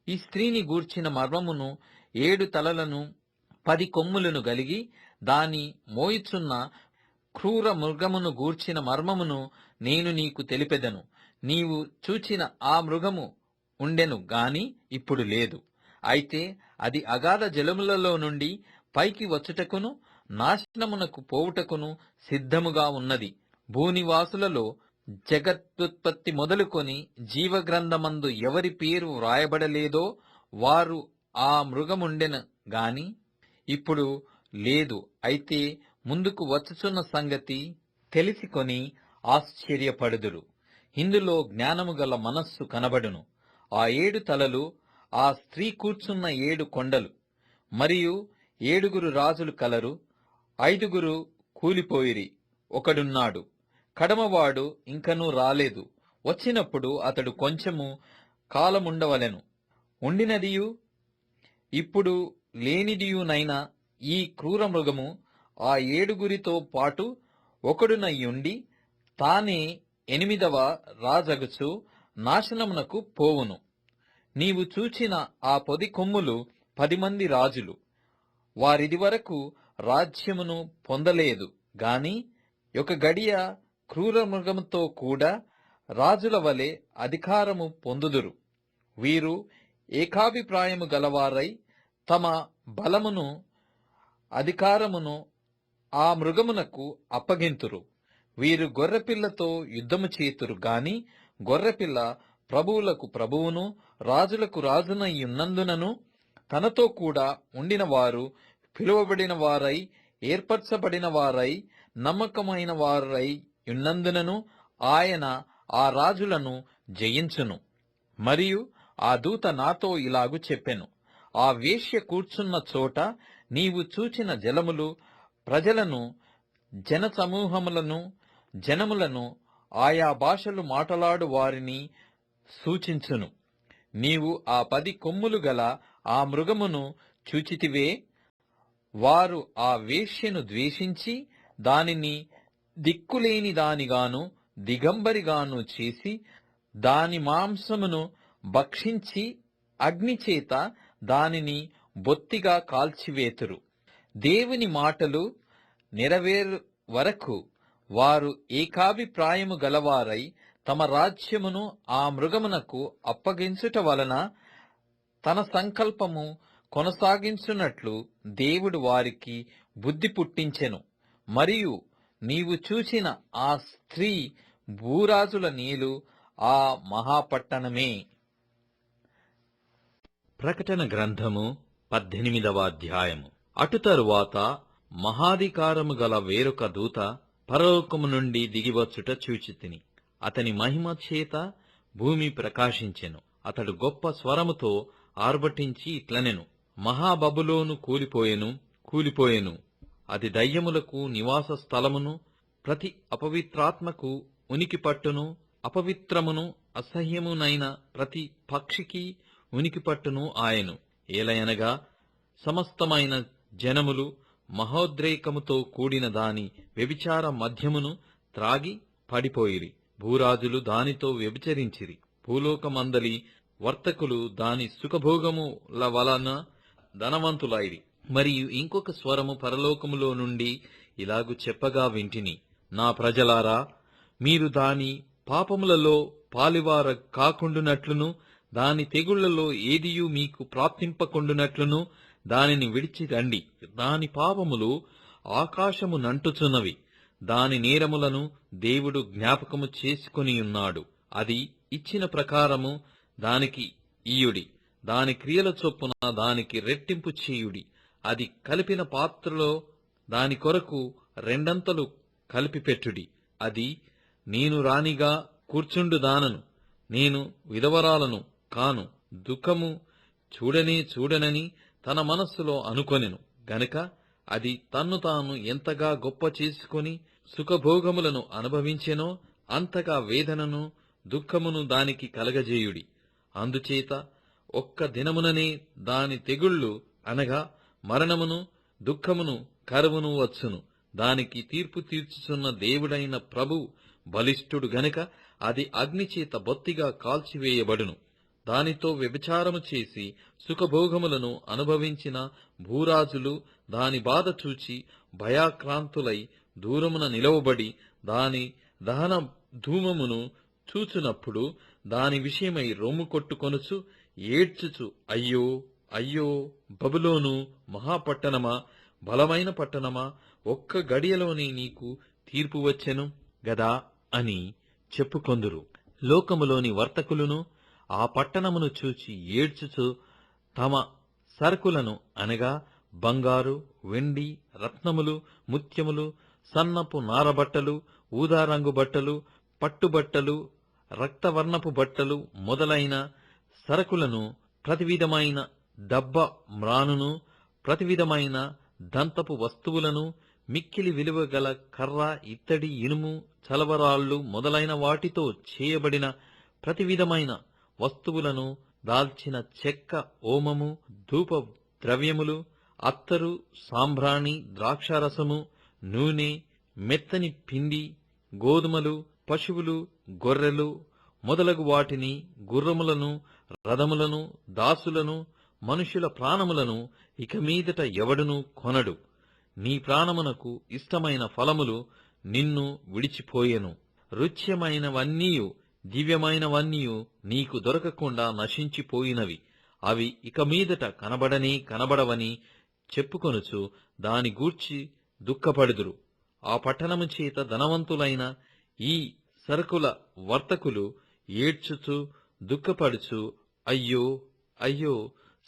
ఈ స్త్రీని గూర్చిన మర్మమును, 7 తలలను 10 కొమ్ములను గలిగి దాని మోయిచున్న క్రూర మృగమును గూర్చిన మర్మమును నేను నీకు తెలిపెదను. నీవు చూచిన ఆ మృగము ఉండెను గాని ఇప్పుడు లేదు. అయితే అది అగాధ జలములలో నుండి పైకి వచ్చుటకును నాశనమునకు పోవుటకును సిద్ధముగా ఉన్నది. భూనివాసులలో జగత్తుత్పత్తి మొదలుకొని జీవగ్రంథమందు ఎవరి పేరు వ్రాయబడలేదో వారు ఆ మృగముండెను గాని ఇప్పుడు లేదు. అయితే ముందుకు వచ్చుచున్న సంగతి తెలిసికొని ఆశ్చర్యపడుదురు. ఇందులో జ్ఞానము గల మనస్సు కనబడును. ఆ 7 తలలు ఆ స్త్రీ కూర్చున్న 7 కొండలు, మరియు 7 రాజులు కలరు. 5 కూలిపోయిరి, ఒకడున్నాడు, కడమవాడు ఇంకనూ రాలేదు. వచ్చినప్పుడు అతడు కొంచెము కాలముండవలెను. ఉండినదియు ఇప్పుడు లేనిదియునైన ఈ క్రూర మృగము ఆ 7 పాటు ఒకడునయ్యుండి తానే 8వ రాజగుచు నాశనమునకు పోవును. నీవు చూచిన ఆ 10 కొమ్ములు 10 మంది రాజులు. వారిదివరకు రాజ్యమును పొందలేదు గాని ఒక గడియ క్రూర మృగముతో కూడా రాజుల వలె అధికారము పొందుదురు. వీరు ఏకాభిప్రాయము గలవారై తమ బలమును అధికారమును ఆ మృగమునకు అప్పగింతురు. వీరు గొర్రెపిల్లతో యుద్ధము చేతురు గాని గొర్రెపిల్ల ప్రభువులకు ప్రభువును రాజులకు రాజునయ్యున్నందునను తనతో కూడా ఉండిన వారు పిలువబడిన వారై ఏర్పరచబడిన వారై నమ్మకమైన వారై ఉన్నందునను ఆయన ఆ రాజులను జయించును. మరియు ఆ దూత నాతో ఇలాగు చెప్పెను, ఆ వేశ్య కూర్చున్న చోట నీవు చూచిన జలములు ప్రజలను, జనసమూహములను, జనములను, ఆయా భాషలు మాటలాడు వారిని సూచించును. నీవు ఆ 10 కొమ్ములు గల ఆ మృగమును చూచితివే. వారు ఆ వేశ్యను ద్వేషించి దానిని దిక్కులేని దానిగాను దిగంబరిగాను చేసి దాని మాంసమును భక్షించి అగ్నిచేత దానిని బొత్తిగా కాల్చివేతురు. దేవుని మాటలు నెరవేరు వరకు వారు ఏకాభిప్రాయము గలవారై తమ రాజ్యమును ఆ మృగమునకు అప్పగించుట వలన తన సంకల్పము కొనసాగించున్నట్లు దేవుడు వారికి బుద్ధి పుట్టించెను. మరియు నీవు చూచిన ఆ స్త్రీ భూరాజుల నీలు ఆ మహాపట్టణమే. ప్రకటన గ్రంథము 18వ అధ్యాయము. అటు తరువాత మహాధికారము గల వేరొక దూత పరలోకము నుండి దిగివచ్చుట చూచితిని. అతని మహిమ చేత భూమి ప్రకాశించెను. అతడు గొప్ప స్వరముతో ఆర్భటించి ఇట్లనెను, మహాబబులోను కూలిపోయెను, అది దయ్యములకు నివాస స్థలమును, ప్రతి అపవిత్రాత్మకు ఉనికి పట్టును, అపవిత్రమును అసహ్యమునైన ప్రతి పక్షికి ఉనికి పట్టును ఆయను. ఏలయనగా సమస్తమైన జనములు మహోద్రేకముతో కూడిన దాని వ్యభిచార మద్యమును త్రాగి పడిపోయిరి. భూరాజులు దానితో వ్యభిచరించిరి. భూలోకమందలి వర్తకులు దాని సుఖభోగముల వలన ధనవంతులైరి. మరియు ఇంకొక స్వరము పరలోకములో నుండి ఇలాగు చెప్పగా వింటిని, నా ప్రజలారా, మీరు దాని పాపములలో పాలివార కాకుండునట్లును దాని తెగుళ్లలో ఏదియూ మీకు ప్రాప్తింపకుండునట్లును దానిని విడిచి రండి. దాని పాపములు ఆకాశము నంటుచున్నవి. దాని నేరములను దేవుడు జ్ఞాపకము చేసుకొనియున్నాడు. అది ఇచ్చిన ప్రకారము దానికి ఇయ్యుడి. దాని క్రియల చొప్పున దానికి రెట్టింపు చేయుడి. అది కలిపిన పాత్రలో దాని కొరకు 2 అంతలు కలిపిపెట్టుడి. అది, నేను రాణిగా కూర్చుండుదానను, నేను విధవరాలను కాను, దుఃఖము చూడనని తన మనస్సులో అనుకొనెను గనుక అది తన్ను తాను ఎంతగా గొప్ప చేసుకొని సుఖభోగములను అనుభవించెనో అంతగా వేదనను దుఃఖమును దానికి కలగజేయుడి. అందుచేత ఒక్క దినముననే దాని తెగుళ్ళు అనగా మరణమును, దుఃఖమును, కరువును వచ్చును. దానికి తీర్పు తీర్చుచున్న దేవుడైన ప్రభువు బలిష్ఠుడు గనుక అది అగ్నిచేత బొత్తిగా కాల్చివేయబడును. దానితో వ్యభిచారము చేసి సుఖభోగములను అనుభవించిన భూరాజులు దాని బాధ చూచి భయాక్రాంతులై దూరమున నిలవబడి దాని దహన ధూమమును చూచునప్పుడు దాని విషయమై రొమ్ము కొట్టుకొనుచు ఏడ్చుచు, అయ్యో అయ్యో, బబులోను మహాపట్టణమా, బలమైన పట్టణమా, ఒక్క గడియలోనే నీకు తీర్పు వచ్చెను గదా అని చెప్పుకొందురు. లోకములోని వర్తకులను ఆ పట్టణమును చూచి ఏడ్చుచు తమ సరుకులను అనగా బంగారు, వెండి, రత్నములు, ముత్యములు, సన్నపు నారబట్టలు, ఊదారంగు బట్టలు, పట్టుబట్టలు, రక్తవర్ణపు బట్టలు మొదలైన సరకులను, ప్రతి విధమైన దబ్బ మ్రానును, ప్రతి విధమైన దంతపు వస్తువులను, మిక్కిలి విలువగల కర్ర, ఇత్తడి, ఇనుము, చలవరాళ్ళు మొదలైన వాటితో చేయబడిన ప్రతి విధమైన వస్తువులను, దాల్చిన చెక్క, ఓమము, ధూప ద్రవ్యములు, అత్తరు, సాంబ్రాణి, ద్రాక్షారసము, నూనె, మెత్తని పిండి, గోధుమలు, పశువులు, గొర్రెలు మొదలగు వాటిని, గుర్రములను, రథములను, దాసులను, మనుషుల ప్రాణములను ఇక మీదట ఎవడునూ కొనడు. నీ ప్రాణమునకు ఇష్టమైన ఫలములు నిన్ను విడిచిపోయెను. రుచ్యమైనవన్నీయు దివ్యమైనవన్నీయు నీకు దొరకకుండా నశించిపోయినవి. అవి ఇక మీదట కనబడవని చెప్పుకొనుచు దాని గూర్చి దుఃఖపడుదురు. ఆ పట్టణము చేత ధనవంతులైన ఈ సరుకుల వర్తకులు ఏడ్చుచు దుఃఖపడుచు, అయ్యో అయ్యో,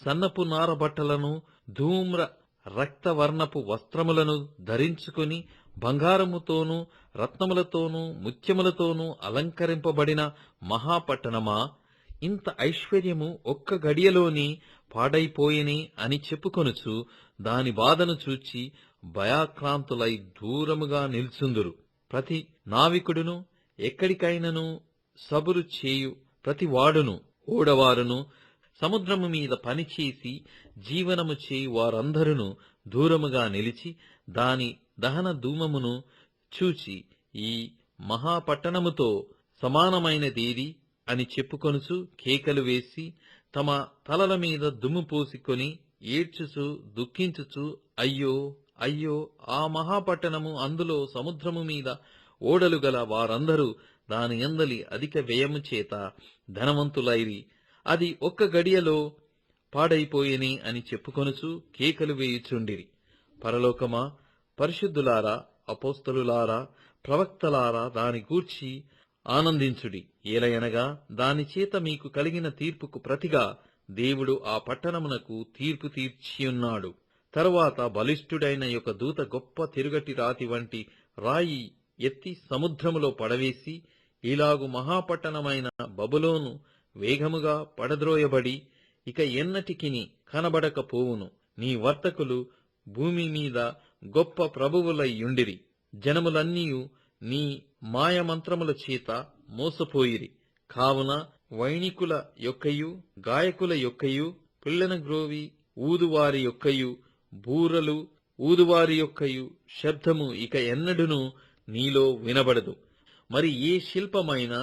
సన్నపు నారబట్టలను, ధూమ్ర రక్తవర్ణపు వస్త్రములను ధరించుకుని బంగారముతోనూ రత్నములతోనూ ముత్యములతోనూ అలంకరింపబడిన మహాపట్టణమా, ఇంత ఐశ్వర్యము ఒక్క గడియలోని పాడైపోయిని అని చెప్పుకొనుచు దాని బాధను చూచి భయాక్రాంతులై దూరముగా నిల్చుందురు. ప్రతి నావికుడును, ఎక్కడికైనను సబురు చేయు ప్రతి వాడును, ఓడవారును, సముద్రము మీద పనిచేసి జీవనము చేయు వారందరును దూరముగా నిలిచి దాని దహన ధూమమును చూచి ఈ మహాపట్టణముతో సమానమైనదేది అని చెప్పుకొనుచు కేకలు వేసి తమ తలల మీద దుమ్ము పోసుకొని ఏడ్చుచు దుఃఖించుచు, అయ్యో అయ్యో, ఆ మహాపట్టణము, అందులో సముద్రము మీద ఓడలు గల వారందరూ దాని యందలి అధిక వ్యయము చేత ధనవంతులైరి, అది ఒక్క గడియలో పాడైపోయేని అని చెప్పుకొనుచు కేకలు వేయుచుండిరి. పరలోకమా, పరిశుద్ధులారా, అపోస్తలులారా, ప్రవక్తలారా దాని గూర్చి ఆనందించుడి. ఏలయనగా దాని చేత మీకు కలిగిన తీర్పుకు ప్రతిగా దేవుడు ఆ పట్టణమునకు తీర్పు తీర్చియున్నాడు. తరువాత బలిష్ఠుడైన యొక్క దూత గొప్ప తిరుగటి రాతి వంటి రాయి ఎత్తి సముద్రములో పడవేసి, ఇలాగు మహాపట్టణమైన బబులోను వేగముగా పడద్రోయబడి ఇక ఎన్నటికిని కనబడకపోవును. నీ వర్తకులు భూమి మీద గొప్ప ప్రభువులయ్యుండిరి. జనములన్నీయు నీ మాయమంత్రముల చేత మోసపోయిరి. కావున వైణికుల యొక్కయు, గాయకుల యొక్కయు, పిల్లన గ్రోవి ఊదువారి యొక్కయు, బూరలు ఊదువారి యొక్కయు శబ్దము ఇక ఎన్నడును నీలో వినబడదు. మరి ఏ శిల్పమైన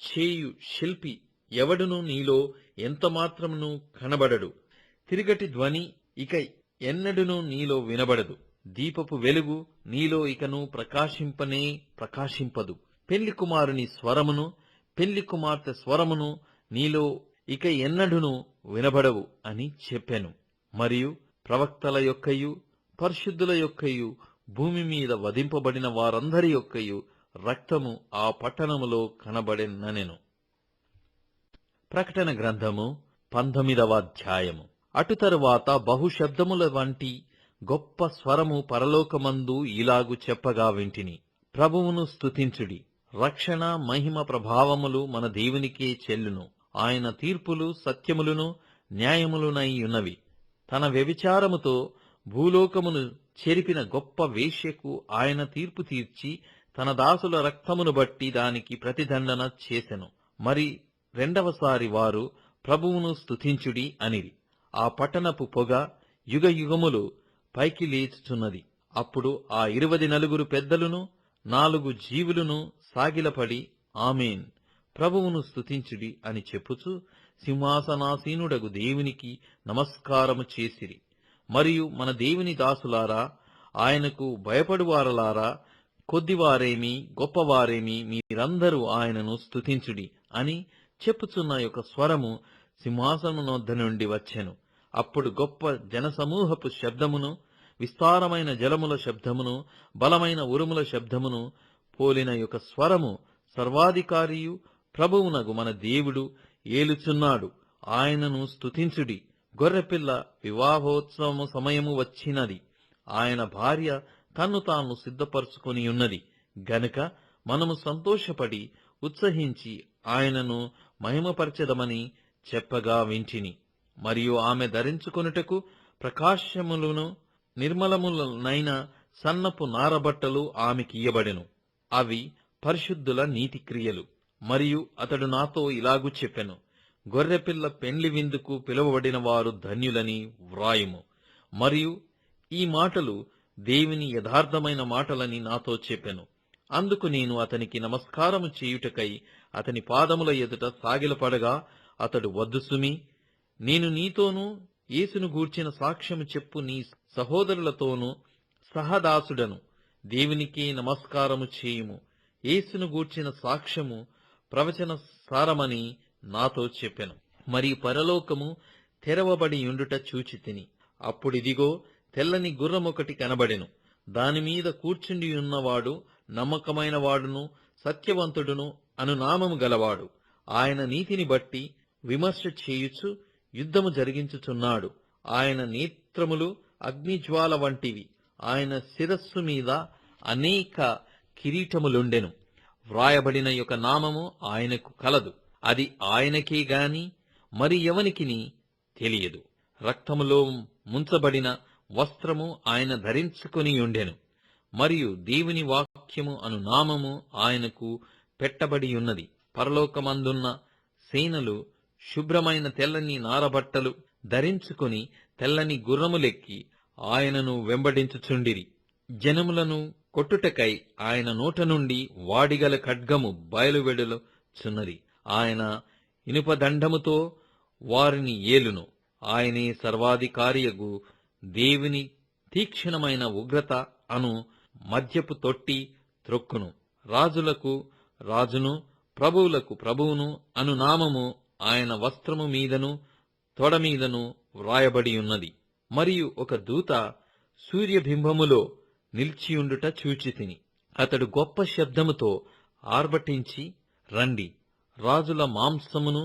చేయు శిల్పి ఎవడును నీలో ఎంతమాత్రమును కనబడడు. తిరుగటి ధ్వని ఇక ఎన్నడును నీలో వినబడదు. దీపపు వెలుగు నీలో ఇకను ప్రకాశింపదు. పెళ్లి కుమారుని స్వరమును, పెళ్లి కుమార్తె స్వరమును నీలో ఇక ఎన్నడును వినబడవు అని చెప్పెను. మరియు ప్రవక్తల యొక్కయు, పరిశుద్ధుల యొక్కయు, భూమి మీద వధింపబడిన వారందరి యొక్కయు రక్తము ఆ పట్టణములో కనబడెననెను. ప్రకటన గ్రంథము 19వ అధ్యాయము. అటు తరువాత బహుశబ్దముల వంటి గొప్ప స్వరము పరలోకమందు ఇలాగు చెప్పగా వింటిని, ప్రభువును స్తుతించుడి. రక్షణ, మహిమ, ప్రభావములు మన దేవునికే చెల్లును. ఆయన తీర్పులు సత్యములను న్యాయములునై ఉన్నవి. తన వ్యభిచారముతో భూలోకమును చెరిపిన గొప్ప వేశ్యకు ఆయన తీర్పు తీర్చి తన దాసుల రక్తమును బట్టి దానికి ప్రతిదండన చేసెను. మరి రెండవసారి వారు ప్రభువును స్తుతించుడి అనిరి. ఆ పట్టణపు పొగ యుగయుగములు పైకి లేచుచున్నది. అప్పుడు ఆ 24 పెద్దలును 4 జీవులును సాగిలపడి ఆమేన్, ప్రభువును స్తుతించుడి అని చెప్పుచు సింహాసనాసీనుడగు దేవునికి నమస్కారము చేసిరి. మరియు మన దేవుని దాసులారా, ఆయనకు భయపడువారలారా, కొద్దివారేమి గొప్పవారేమి మీరందరూ ఆయనను స్తుతించుడి అని చెప్పుచున్న యొక్క స్వరము సింహాసనమునొద్ద నుండి వచ్చెను. అప్పుడు గొప్ప జనసమూహపు శబ్దమును, విస్తారమైన జలముల శబ్దమును, బలమైన ఉరుముల శబ్దమును పోలిన యొక్క స్వరము సర్వాధికారియు ప్రభువునగు మన దేవుడు ఏలుచున్నాడు. ఆయనను స్తుతించుడి. గొర్రెపిల్ల వివాహోత్సవము సమయము వచ్చినది. ఆయన భార్య తన్ను తాను సిద్ధపరుచుకొనియున్నది గనుక మనము సంతోషపడి ఉత్సహించి ఆయనను మహిమపరచెదమని చెప్పగా వింటిని. మరియు ఆమె ధరించుకొనుటకు ప్రకాశములను నిర్మలములనైన సన్నపు నారబట్టలు ఆమెకియ్యబడెను. అవి పరిశుద్ధుల నీతి క్రియలు. మరియు అతడు నాతో ఇలాగు చెప్పెను, గొర్రెపిల్ల పెండ్లి విందుకు పిలువబడిన వారు ధన్యులని వ్రాయుము. మరియు ఈ మాటలు దేవుని యథార్థమైన మాటలని నాతో చెప్పెను. అందుకు నేను అతనికి నమస్కారము చేయుటకై అతని పాదముల ఎదుట సాగిలపడగా అతడు, వద్దు సుమీ, నేను నీతోనూ యేసును గూర్చిన సాక్ష్యము చెప్పు నీ సహోదరులతోనూ సహదాసుడను. దేవునికి నమస్కారము చేయుము. యేసును గూర్చిన సాక్ష్యము ప్రవచన సారమని నాతో చెప్పెను. మరి పరలోకము తెరవబడి యుండుట చూచితిని. అప్పుడిదిగో తెల్లని గుర్రమొకటి కనబడెను. దానిమీద కూర్చుండియున్నవాడు నమ్మకమైన వాడును సత్యవంతుడును అను నామము గలవాడు. ఆయన నీతిని బట్టి విమర్శ చేయుచు యుద్ధము జరిగించుచున్నాడు. ఆయన నేత్రములు అగ్నిజ్వాల వంటివి. ఆయన శిరస్సు మీద అనేక కిరీటములుండెను. వ్రాయబడిన యొక్క నామము ఆయనకు కలదు. అది ఆయనకే గాని మరి ఎవనికిని తెలియదు. రక్తములో ముంచబడిన వస్త్రము ఆయన ధరించుకొనియుండెను. మరియు దేవుని వాక్యము అను నామము ఆయనకు పెట్టబడియున్నది. పరలోకమందున్న సేనలు శుభ్రమైన తెల్లని నారబట్టలు ధరించుకొని తెల్లని గుర్రములెక్కి ఆయనను వెంబడించుచుండిరి. జనములను కొట్టుటకై ఆయన నోట నుండి వాడిగల ఖడ్గము బయలువెడలుచున్నది. ఆయన ఇనుపదండముతో వారిని ఏలును. ఆయనే సర్వాధికారియగు దేవుని తీక్షణమైన ఉగ్రత అను మద్యపు తొట్టి త్రొక్కును. రాజులకు రాజును ప్రభువులకు ప్రభువును అను నామము ఆయన వస్త్రము మీదను తొడమీదను వ్రాయబడియున్నది. మరియు ఒక దూత సూర్యబింబములో నిలిచియుండుట చూచితిని. అతడు గొప్ప శబ్దముతో ఆర్భటించి, రండి, రాజుల మాంసమును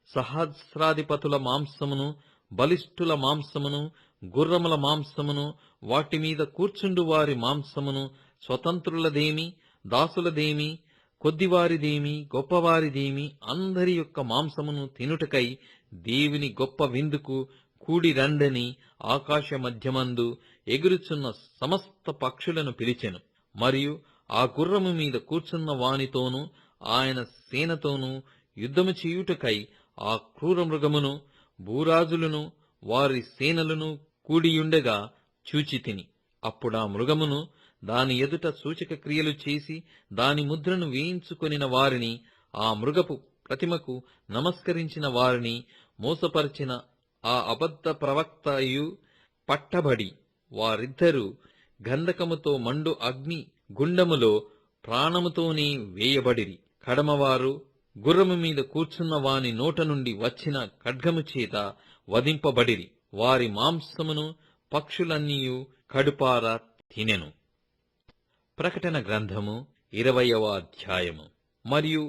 సహస్రాధిపతుల మాంసమును బలిష్ఠుల మాంసమును గుర్రముల మాంసమును వాటిమీద కూర్చుండు వారి మాంసమును స్వతంత్రులదేమి దాసులదేమి కొద్దివారిదేమి గొప్పవారిదేమి అందరి యొక్క మాంసమును తినుటకై దేవుని గొప్ప విందుకు కూడి రండని ఆకాశ మధ్యమందు ఎగురుచున్న సమస్త పక్షులను పిలిచెను. మరియు ఆ గుర్రము మీద కూర్చున్న వానితోనూ ఆయన సేనతోనూ యుద్ధము చేయుటకై ఆ క్రూర మృగమును భూరాజులను వారి సేనలను కూడియుండగా చూచితిని. అప్పుడా మృగమును దాని ఎదుట సూచక క్రియలు చేసి దాని ముద్రను వేయించుకొనిన వారిని, ఆ మృగపు ప్రతిమకు నమస్కరించిన వారిని మోసపరిచిన ఆ అబద్ధ ప్రవక్తయు పట్టబడి వారిద్దరూ గంధకముతో మండు అగ్ని గుండములో ప్రాణముతోనే వేయబడిరి. కడమవారు గుర్రము మీద కూర్చున్న వాని నోట నుండి వచ్చిన ఖడ్గము చేత వధింపబడిరి. వారి మాంసమును పక్షులన్నీయు కడుపార తినెను. ప్రకటన గ్రంథము 20వ అధ్యాయము. మరియు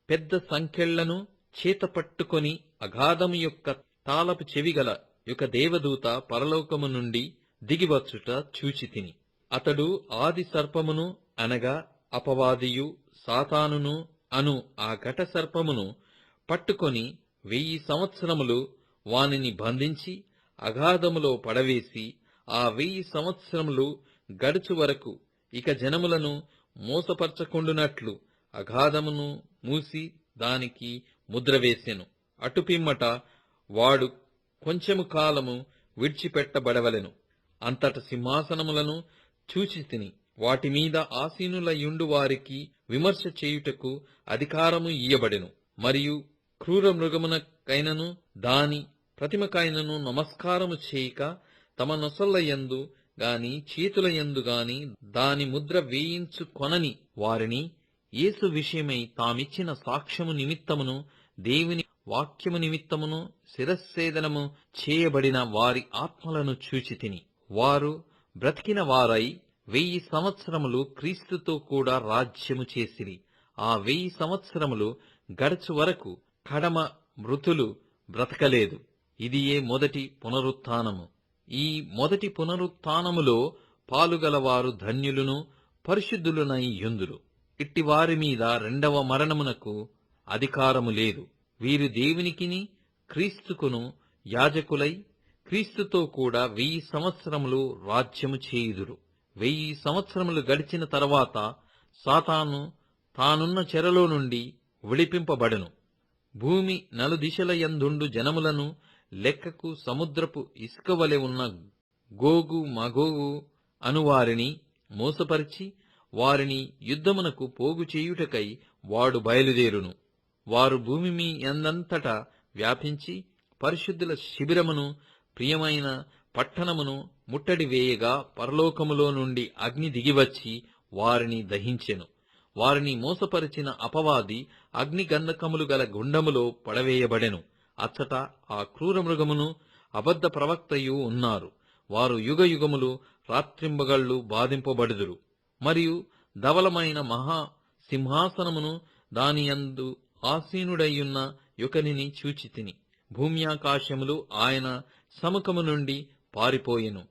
పెద్ద సంకెళ్లను చేతపట్టుకొని అగాధము యొక్క తాళపు చెవిగల యొక్క దేవదూత పరలోకము నుండి దిగివచ్చుట చూచితిని. అతడు ఆది సర్పమును అనగా అపవాదియు సాతానును అను ఆ ఘట సర్పమును పట్టుకొని 1000 సంవత్సరములు వానిని బంధించి అగాధములో పడవేసి ఆ 1000 సంవత్సరములు గడుచు వరకు ఇక జనములను మోసపరచకుండునట్లు అగాధమును మూసి దానికి ముద్ర వేసెను. అటుపిమ్మట వాడు కొంచెము కాలము విడిచిపెట్టబడవలెను. అంతట సింహాసనములను చూచితిని. వాటి మీద ఆసీనులయుండు వారికి విమర్శ చేయుటకు అధికారము ఇయ్యబడెను. మరియు క్రూర మృగమునకైనను దాని ప్రతిమకైనను నమస్కారము చేయక తమ నొసళ్లయందు గాని చేతులయందు గాని దాని ముద్ర వేయించుకొనని వారిని యేసు విషయమై తామిచ్చిన సాక్ష్యము నిమిత్తమును దేవుని వాక్యము నిమిత్తమును శిరస్సేదనము చేయబడిన వారి ఆత్మలను చూచితిని. వారు బ్రతికిన వారై 1000 సంవత్సరములు క్రీస్తుతో కూడా రాజ్యము చేసిరి. ఆ 1000 సంవత్సరములు గడచు వరకు కడమ మృతులు బ్రతకలేదు. ఇదియే మొదటి పునరుత్థానము. ఈ మొదటి పునరుత్థానములో పాలుగలవారు ధన్యులును పరిశుద్ధులునై యుందురు. ఇట్టి వారి మీద రెండవ మరణమునకు అధికారము లేదు. వీరు దేవునికిని క్రీస్తుకును యాజకులై క్రీస్తుతో కూడా 1000 సంవత్సరములు రాజ్యము చేయుదురు. 1000 సంవత్సరములు గడిచిన తర్వాత సాతాను తానున్న చెరలో నుండి విడిపింపబడెను. భూమి నలుదిశల యందుండు జనములను లెక్కకు సముద్రపు ఇసుక వలె ఉన్న గోగు మగోగు అనువారిని మోసపరిచి వారిని యుద్ధమునకు పోగు చేయుటకై వాడు బయలుదేరును. వారు భూమి మీ యందంతటా వ్యాపించి పరిశుద్ధుల శిబిరమును ప్రియమైన పట్టణమును ముట్టడి వేయగా పరలోకములో నుండి అగ్ని దిగివచ్చి వారిని దహించెను. వారిని మోసపరిచిన అపవాది అగ్ని గంధకములు గల గుండములో పడవేయబడెను. అచ్చట ఆ క్రూర మృగమును అబద్ధ ప్రవక్తయు ఉన్నారు. వారు యుగయుగములు రాత్రింబగళ్ళు బాధింపబడుదురు. మరియు ధవలమైన మహా సింహాసనమును దానియందు ఆసీనుడయ్యున్న యొకనిని చూచితిని. భూమ్యాకాశములు ఆయన సముఖము నుండి పారిపోయెను.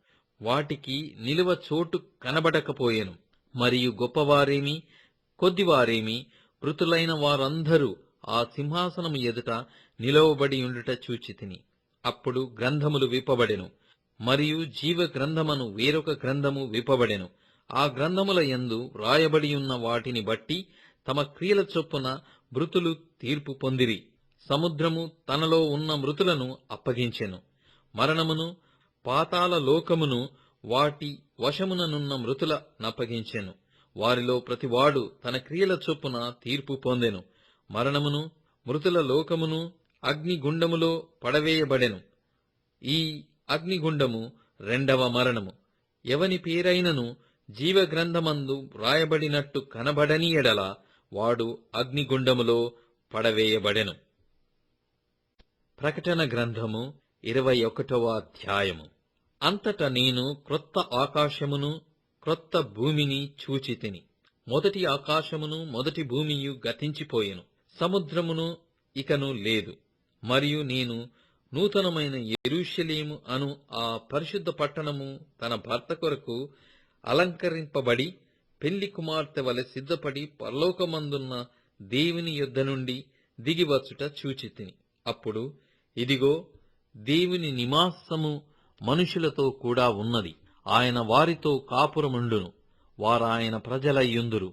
వాటికి నిలువ చోటు కనబడకపోయెను. మరియు గొప్పవారేమి కొద్దివారేమి మృతులైన వారందరూ ఆ సింహాసనము ఎదుట నిలవబడి ఉండుట చూచితిని. అప్పుడు గ్రంథములు విప్పబడెను. మరియు జీవ గ్రంథమను వేరొక గ్రంథము విప్పబడెను. ఆ గ్రంథముల యందు వ్రాయబడియున్న వాటిని బట్టి తమ క్రియల చొప్పున మృతులు తీర్పు పొందిరి. సముద్రము తనలో ఉన్న మృతులను అప్పగించెను. మరణమును పాతాళ లోకమును వాటి వశముననున్న మృతుల నప్పగించెను. వారిలో ప్రతివాడు తన క్రియల చొప్పున తీర్పు పొందెను. మరణమును మృతుల లోకమును అగ్నిగుండములో పడవేయబడెను. ఈ అగ్నిగుండము రెండవ మరణము. ఎవని పేరైనను జీవగ్రంథమందు వ్రాయబడినట్టు కనబడని ఎడల వాడు అగ్నిగుండములో పడవేయబడెను. ప్రకటన గ్రంథము 21వ అధ్యాయము. అంతట నేను క్రొత్త ఆకాశమును క్రొత్త భూమిని చూచితిని. మొదటి ఆకాశమును మొదటి భూమియు గతించిపోయెను. సముద్రమును ఇకను లేదు. మరియు నేను నూతనమైన యెరూషలేము అను ఆ పరిశుద్ధ పట్టణము తన భర్త కొరకు అలంకరింపబడి పెళ్లి కుమార్తె వలె సిద్ధపడి పరలోకమందున్న దేవుని యొద్ద నుండి దిగివచ్చుట చూచితిని. అప్పుడు ఇదిగో దేవుని నివాసము మనుషులతో కూడా ఉన్నది. ఆయన వారితో కాపురముండును. వారాయన ప్రజలయ్యుందురు.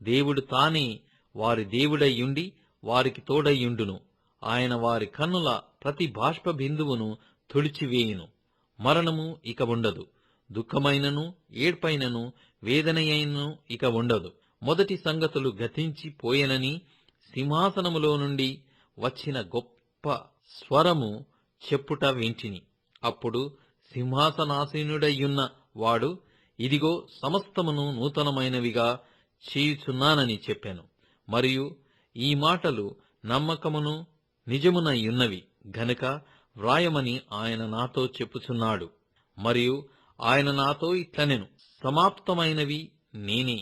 దేవుడు తానే వారి దేవుడయ్యుండి వారికి తోడయ్యుండును. ఆయన వారి కన్నుల ప్రతి బాష్ప బిందువును తుడిచివేయును. మరణము ఇక ఉండదు. దుఃఖమైనను ఏడ్పైనను వేదనయైనను ఇక ఉండదు. మొదటి సంగతులు గతించి పోయెనని సింహాసనములో నుండి వచ్చిన గొప్ప స్వరము చెప్పుట వింటిని. అప్పుడు సింహాసనాసీనుడయ్యున్న వాడు, ఇదిగో సమస్తమును నూతనమైనవిగా చేయుచున్నానని చెప్పెను. మరియు ఈ మాటలు నమ్మకమును నిజమునయ్యున్నవి గనుక వ్రాయమని ఆయన నాతో చెప్పుచున్నాడు. మరియు ఆయన నాతో ఇట్లనెను, సమాప్తమైనవి నేనే,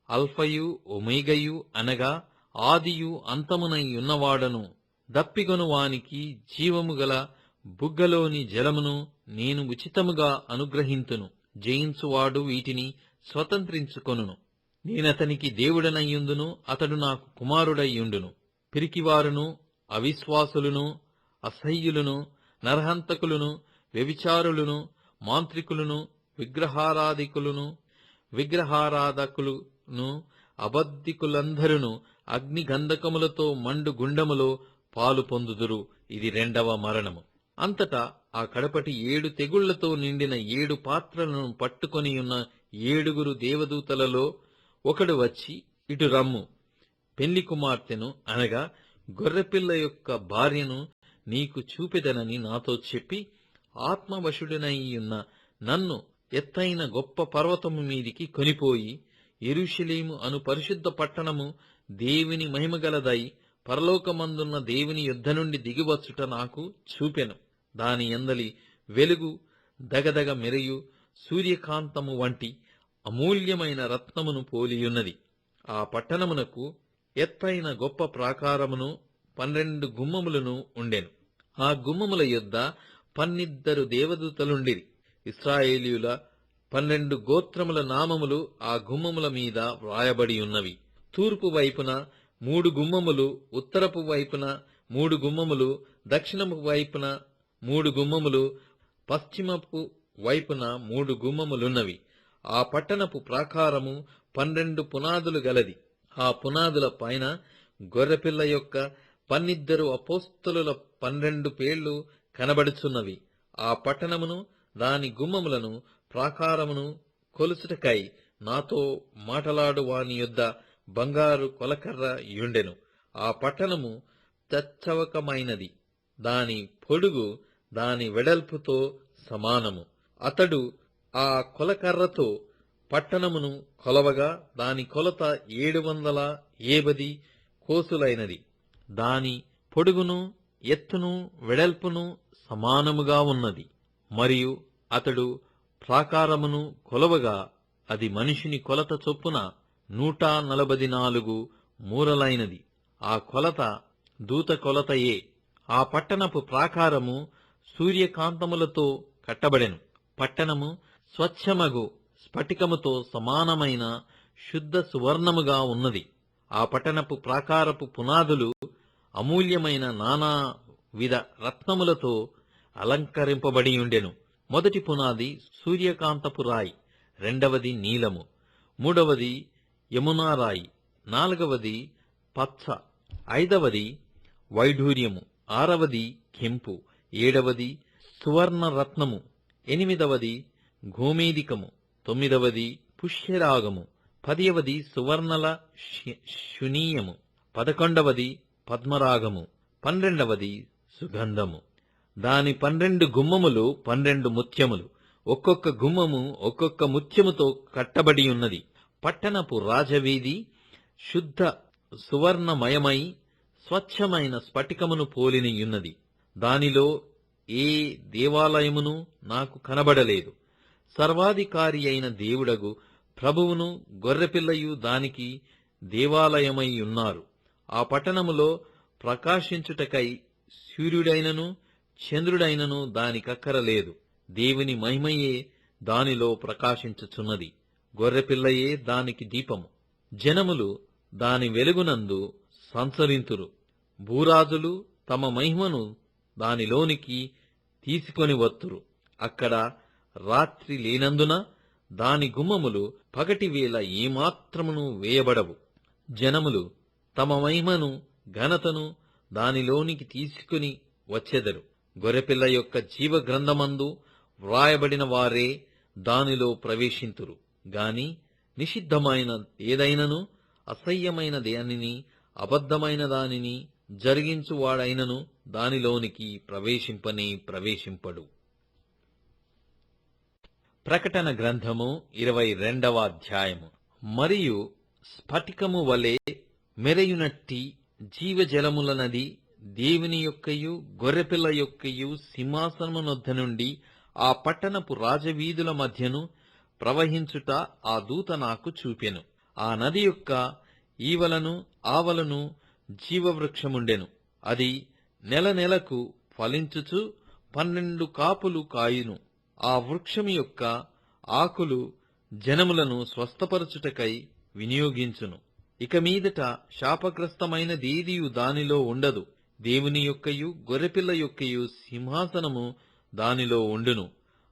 అల్ఫయు ఒమేగయు అనగా ఆదియు అంతమునై ఉన్నవాడను. దప్పిగొను వానికి జీవము గల బుగ్గలోని జలమును నేను ఉచితముగా అనుగ్రహింతును. జయించువాడు వీటిని స్వతంత్రించుకొనును. నేనతనికి దేవుడనయ్యుందును, అతడు నాకు కుమారుడయ్యుండును. పిరికివారును అవిశ్వాసులను అసహ్యులను నరహంతకులను వ్యభిచారులను మాంత్రికులను విగ్రహారాధకులను అబద్ధికులందరూ అగ్ని గంధకములతో మండు గుండములో పాలు పొందుదురు. ఇది రెండవ మరణము. అంతటా ఆ కడపటి 7 తెగుళ్లతో నిండిన 7 పాత్రలను పట్టుకొనియున్న 7 దేవదూతలలో ఒకడు వచ్చి, ఇటు రమ్ము, పెళ్లి కుమార్తెను అనగా గొర్రెపిల్ల యొక్క భార్యను నీకు చూపెదనని నాతో చెప్పి, ఆత్మవశుడనయ్యున్న నన్ను ఎత్తైన గొప్ప పర్వతము మీదికి కొనిపోయి, యెరూషలేము అను పరిశుద్ధ పట్టణము దేవుని మహిమగలదై పరలోకమందున్న దేవుని యుద్ధ నుండి దిగివచ్చుట నాకు చూపెను. దాని యందలి వెలుగు దగదగ మెరియు సూర్యకాంతము వంటి అమూల్యమైన రత్నమును పోలియున్నది. ఆ పట్టణమునకు ఎత్తైన గొప్ప ప్రాకారమును 12 గుమ్మములను ఉండెను. ఆ గుమ్మముల యొద్ద 12 దేవదూతలుండిరి. ఇశ్రాయేలీయుల 12 గోత్రముల నామములు ఆ గుమ్మముల మీద వ్రాయబడి ఉన్నవి. తూర్పు వైపున 3 గుమ్మములు, ఉత్తరపు వైపున 3 గుమ్మములు, దక్షిణపు వైపున 3 గుమ్మములు, పశ్చిమపు వైపున 3 గుమ్మములున్నవి. ఆ పట్టణపు ప్రాకారము 12 పునాదులు గలది. ఆ పునాదుల పైన గొర్రెపిల్ల యొక్క 12 అపోస్తలుల 12 పేర్లు కనబడుచున్నవి. ఆ పట్టణమును, దాని గుమ్మములను, ప్రాకారమును కొలుచుటకై నాతో మాటలాడు వాని యొద్ద బంగారు కొలకర్ర యుండెను. ఆ పట్టణము చచ్చవకమైనది. దాని పొడుగు దాని వెడల్పుతో సమానము. అతడు ఆ కొలకర్రతో పట్టణమును కొలవగా దాని కొలత 780 కోసులైనది. దాని పొడుగును, ఎత్తును, వెడల్పును సమానముగా ఉన్నది. మరియు అతడు ప్రాకారమును కొలవగా అది మనిషిని కొలత చొప్పున 144 మూరలైనది. ఆ కొలత దూత కొలతయే. ఆ పట్టణపు ప్రాకారము సూర్యకాంతములతో కట్టబడెను. పట్టణము స్వచ్ఛమగు స్ఫటికముతో సమానమైన శుద్ధ సువర్ణముగా ఉన్నది. ఆ పట్టణపు ప్రాకారపు పునాదులు అమూల్యమైన నానా విధ రత్నములతో అలంకరింపబడి ఉండెను. మొదటి పునాది సూర్యకాంతపు రాయి, రెండవది నీలము, మూడవది యమునా రాయి, నాలుగవది పచ్చ, ఐదవది వైఢూర్యము, ఆరవది కెంపు, ఏడవది సువర్ణ రత్నము, ఎనిమిదవది గోమేదికము, తొమ్మిదవది పుష్యరాగము, 10వది సువర్ణల శునీయము, 11వది పద్మరాగము, 12వది సుగంధము. దాని 12 గుమ్మములు 12 ముత్యములు. ఒక్కొక్క గుమ్మము ఒక్కొక్క ముత్యముతో కట్టబడి ఉన్నది. పట్టణపు రాజవీధి శుద్ధ సువర్ణమయమై స్వచ్ఛమైన స్ఫటికమును పోలినియున్నది. దానిలో ఏ దేవాలయమును నాకు కనబడలేదు. సర్వాధికారి అయిన దేవుడగు ప్రభువును గొర్రెపిల్లయు దానికి దేవాలయమై ఉన్నారు. ఆ పట్టణములో ప్రకాశించుటకై సూర్యుడైనను చంద్రుడైనను దానికక్కరలేదు. దేవుని మహిమయే దానిలో ప్రకాశించుచున్నది. గొర్రెపిల్లయే దానికి దీపము. జనములు దాని వెలుగునందు సంచరింతురు. భూరాజులు తమ మహిమను దానిలోనికి తీసుకొని వత్తురు. అక్కడ రాత్రి లేనందున దాని గుమ్మములు పగటివేళ ఏమాత్రమును వేయబడవు. జనములు తమ మహిమను ఘనతను దానిలోనికి తీసుకుని వచ్చెదరు. గొర్రెపిల్ల యొక్క జీవగ్రంథమందు వ్రాయబడిన వారే దానిలో ప్రవేశింతురు. గాని నిషిద్ధమైన ఏదైనను, అసహ్యమైన దానిని, అబద్ధమైన దానిని జరిగించువాడైనను దానిలోనికి ప్రవేశింపడు. ప్రకటన గ్రంథము 22వ అధ్యాయము. మరియు స్ఫటికము వలె మెరయునట్టి జీవజలముల నది దేవుని యొక్కయు గొర్రెపిల్ల యొక్కయు సింహాసనమునొద్ద నుండి ఆ పట్టణపు రాజవీధుల మధ్యను ప్రవహించుట ఆ దూత నాకు చూపెను. ఆ నది యొక్క ఈవలను ఆవలను జీవవృక్షముండెను. అది నెలకు ఫలించుచు 12 కాపులు కాయును. ఆ వృక్షము యొక్క ఆకులు జనములను స్వస్థపరచుటకై వినియోగించును. ఇక మీదట శాపగ్రస్తమైనదేదియు దానిలో ఉండదు. దేవుని యొక్కయు గొర్రెపిల్ల యొక్కయు సింహాసనము దానిలో ఉండును.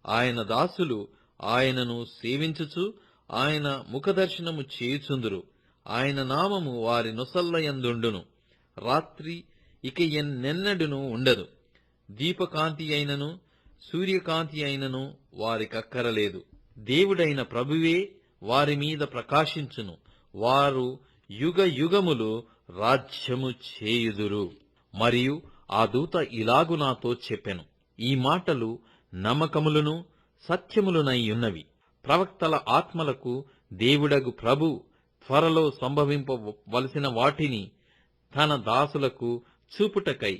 ఆయన దాసులు ఆయనను సేవించుచు ఆయన ముఖదర్శనము చేయుచుందురు. ఆయన నామము వారి నొసల్లయందుండును. రాత్రి ఇక ఎన్నెన్నడును ఉండదు. దీపకాంతి అయినను సూర్యకాంతి అయినను వారికక్కరలేదు. దేవుడైన ప్రభువే వారి మీద ప్రకాశించును. వారు యుగ యుగములు రాజ్యము చేయుదురు. మరియు ఆ దూత ఇలాగు నాతో చెప్పెను, ఈ మాటలు నమ్మకములను సత్యములునై ఉన్నవి. ప్రవక్తల ఆత్మలకు దేవుడగు ప్రభు త్వరలో సంభవింపవలసిన వాటిని తన దాసులకు చూపుటకై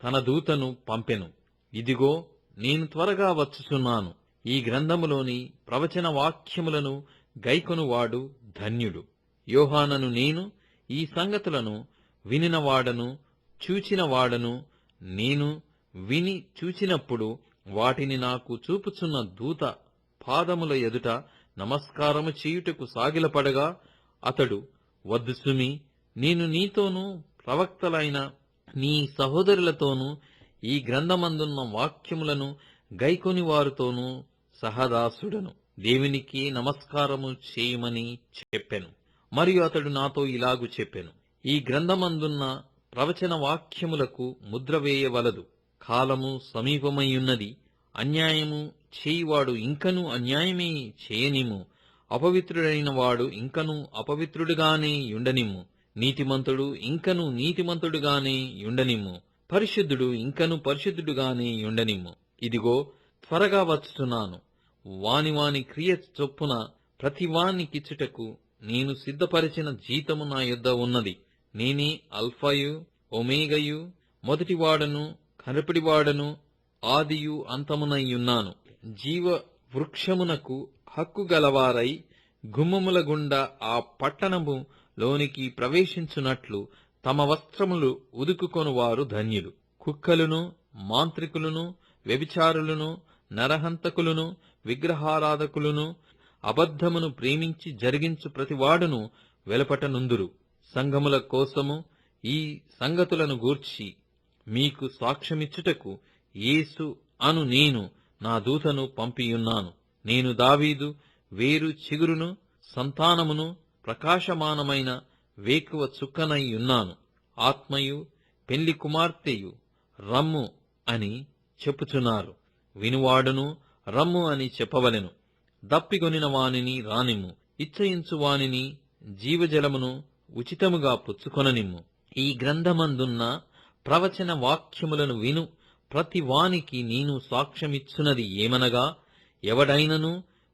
తన దూతను పంపెను. ఇదిగో నేను త్వరగా వచ్చుచున్నాను. ఈ గ్రంథములోని ప్రవచన వాక్యములను గైకొనువాడు ధన్యుడు. యోహానను నేను ఈ సంగతులను వినినవాడను చూచినవాడను నేను విని చూచినప్పుడు వాటిని నాకు చూపుచున్న దూత పాదముల ఎదుట నమస్కారము చేయుటకు సాగిలపడగా అతడు, వద్దు సుమి, నేను నీతోనూ ప్రవక్తలైన నీ సహోదరులతోనూ ఈ గ్రంథమందున్న వాక్యములను గైకొని వారితోనూ సహదాసుడను, దేవునికి నమస్కారము చేయమని చెప్పెను. మరియు అతడు నాతో ఇలాగు చెప్పెను, ఈ గ్రంథమందున్న ప్రవచన వాక్యములకు ముద్ర వేయవలదు, కాలము సమీపమైయున్నది. అన్యాయము చేయువాడు ఇంకనూ అన్యాయమే చేయనిమ్ము, అపవిత్రుడైన వాడు ఇంకనూ అపవిత్రుడుగానే యుండనిమ్ము, నీతిమంతుడు ఇంకనూ నీతిమంతుడుగానే యుండనిమ్ము, పరిశుద్ధుడు ఇంకనూ పరిశుద్ధుడుగానే యుండనిమ్ము. ఇదిగో త్వరగా వచ్చుచున్నాను. వాని వాని క్రియ చొప్పున ప్రతివానికిచ్చుటకు నేను సిద్ధపరిచిన జీతము నా యొద్ద ఉన్నది. నేనే అల్ఫాయు ఒమేగయు, మొదటివాడను కనపడివాడను, ఆదియు అంతమునయ్యున్నాను. జీవ వృక్షమునకు హక్కు గలవారై గుమ్మముల గుండా ఆ పట్టణము లోనికి ప్రవేశించున్నట్లు తమ వస్త్రములు ఉదుకుకొనువారు ధన్యులు. కుక్కలును, మాంత్రికులను, వ్యభిచారులను, నరహంతకులను, విగ్రహారాధకులను, అబద్ధమును ప్రేమించి జరిగించు ప్రతివాడును వెలుపటనుందురు. సంఘముల కోసము ఈ సంగతులను గూర్చి మీకు సాక్ష్యమిచ్చుటకు యేసు అను నేను నా దూతను పంపియున్నాను. నేను దావీదు వేరు చిగురును, సంతానమును, ప్రకాశమానమైన వేకువ చుక్కనై ఉన్నాను. ఆత్మయు పెళ్లి కుమార్తెయు రమ్ము అని చెప్పుచున్నారు. వినువాడును రమ్ము అని చెప్పవలెను. దప్పిగొనిన వానిని రానిమ్ము, ఇచ్చయించు వానిని జీవజలమును ఉచితముగా పుచ్చుకొననిమ్ము. ఈ గ్రంథమందున్న ప్రవచన వాక్యములను విను ప్రతి వానికి నేను సాక్ష్యమిచ్చున్నది ఏమనగా, ఎవడైనను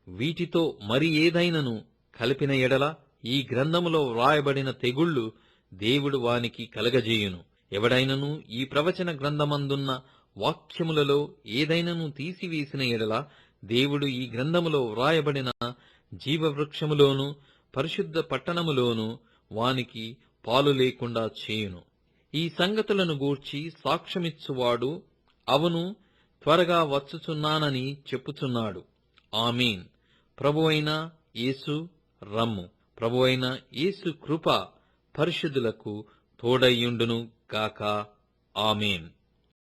వీటితో మరి ఏదైనను కలిపిన ఎడల ఈ గ్రంథములో వ్రాయబడిన తెగుళ్లు దేవుడు వానికి కలగజేయును. ఎవడైనను ఈ ప్రవచన గ్రంథమందున్న వాక్యములలో ఏదైనను తీసివేసిన ఎడల దేవుడు ఈ గ్రంథములో వ్రాయబడిన జీవవృక్షములోను పరిశుద్ధ పట్టణములోను వానికి పాలు లేకుండా చేయును. ఈ సంగతులను గూర్చి సాక్ష్యమిచ్చువాడు అవును, త్వరగా వచ్చుచున్నానని చెప్పుచున్నాడు. ఆమేన్. ప్రభువైన యేసు రమ్ము. ప్రభువైన యేసు కృప పరిశుద్ధులకు తోడయ్యుండును గాక. ఆమేన్.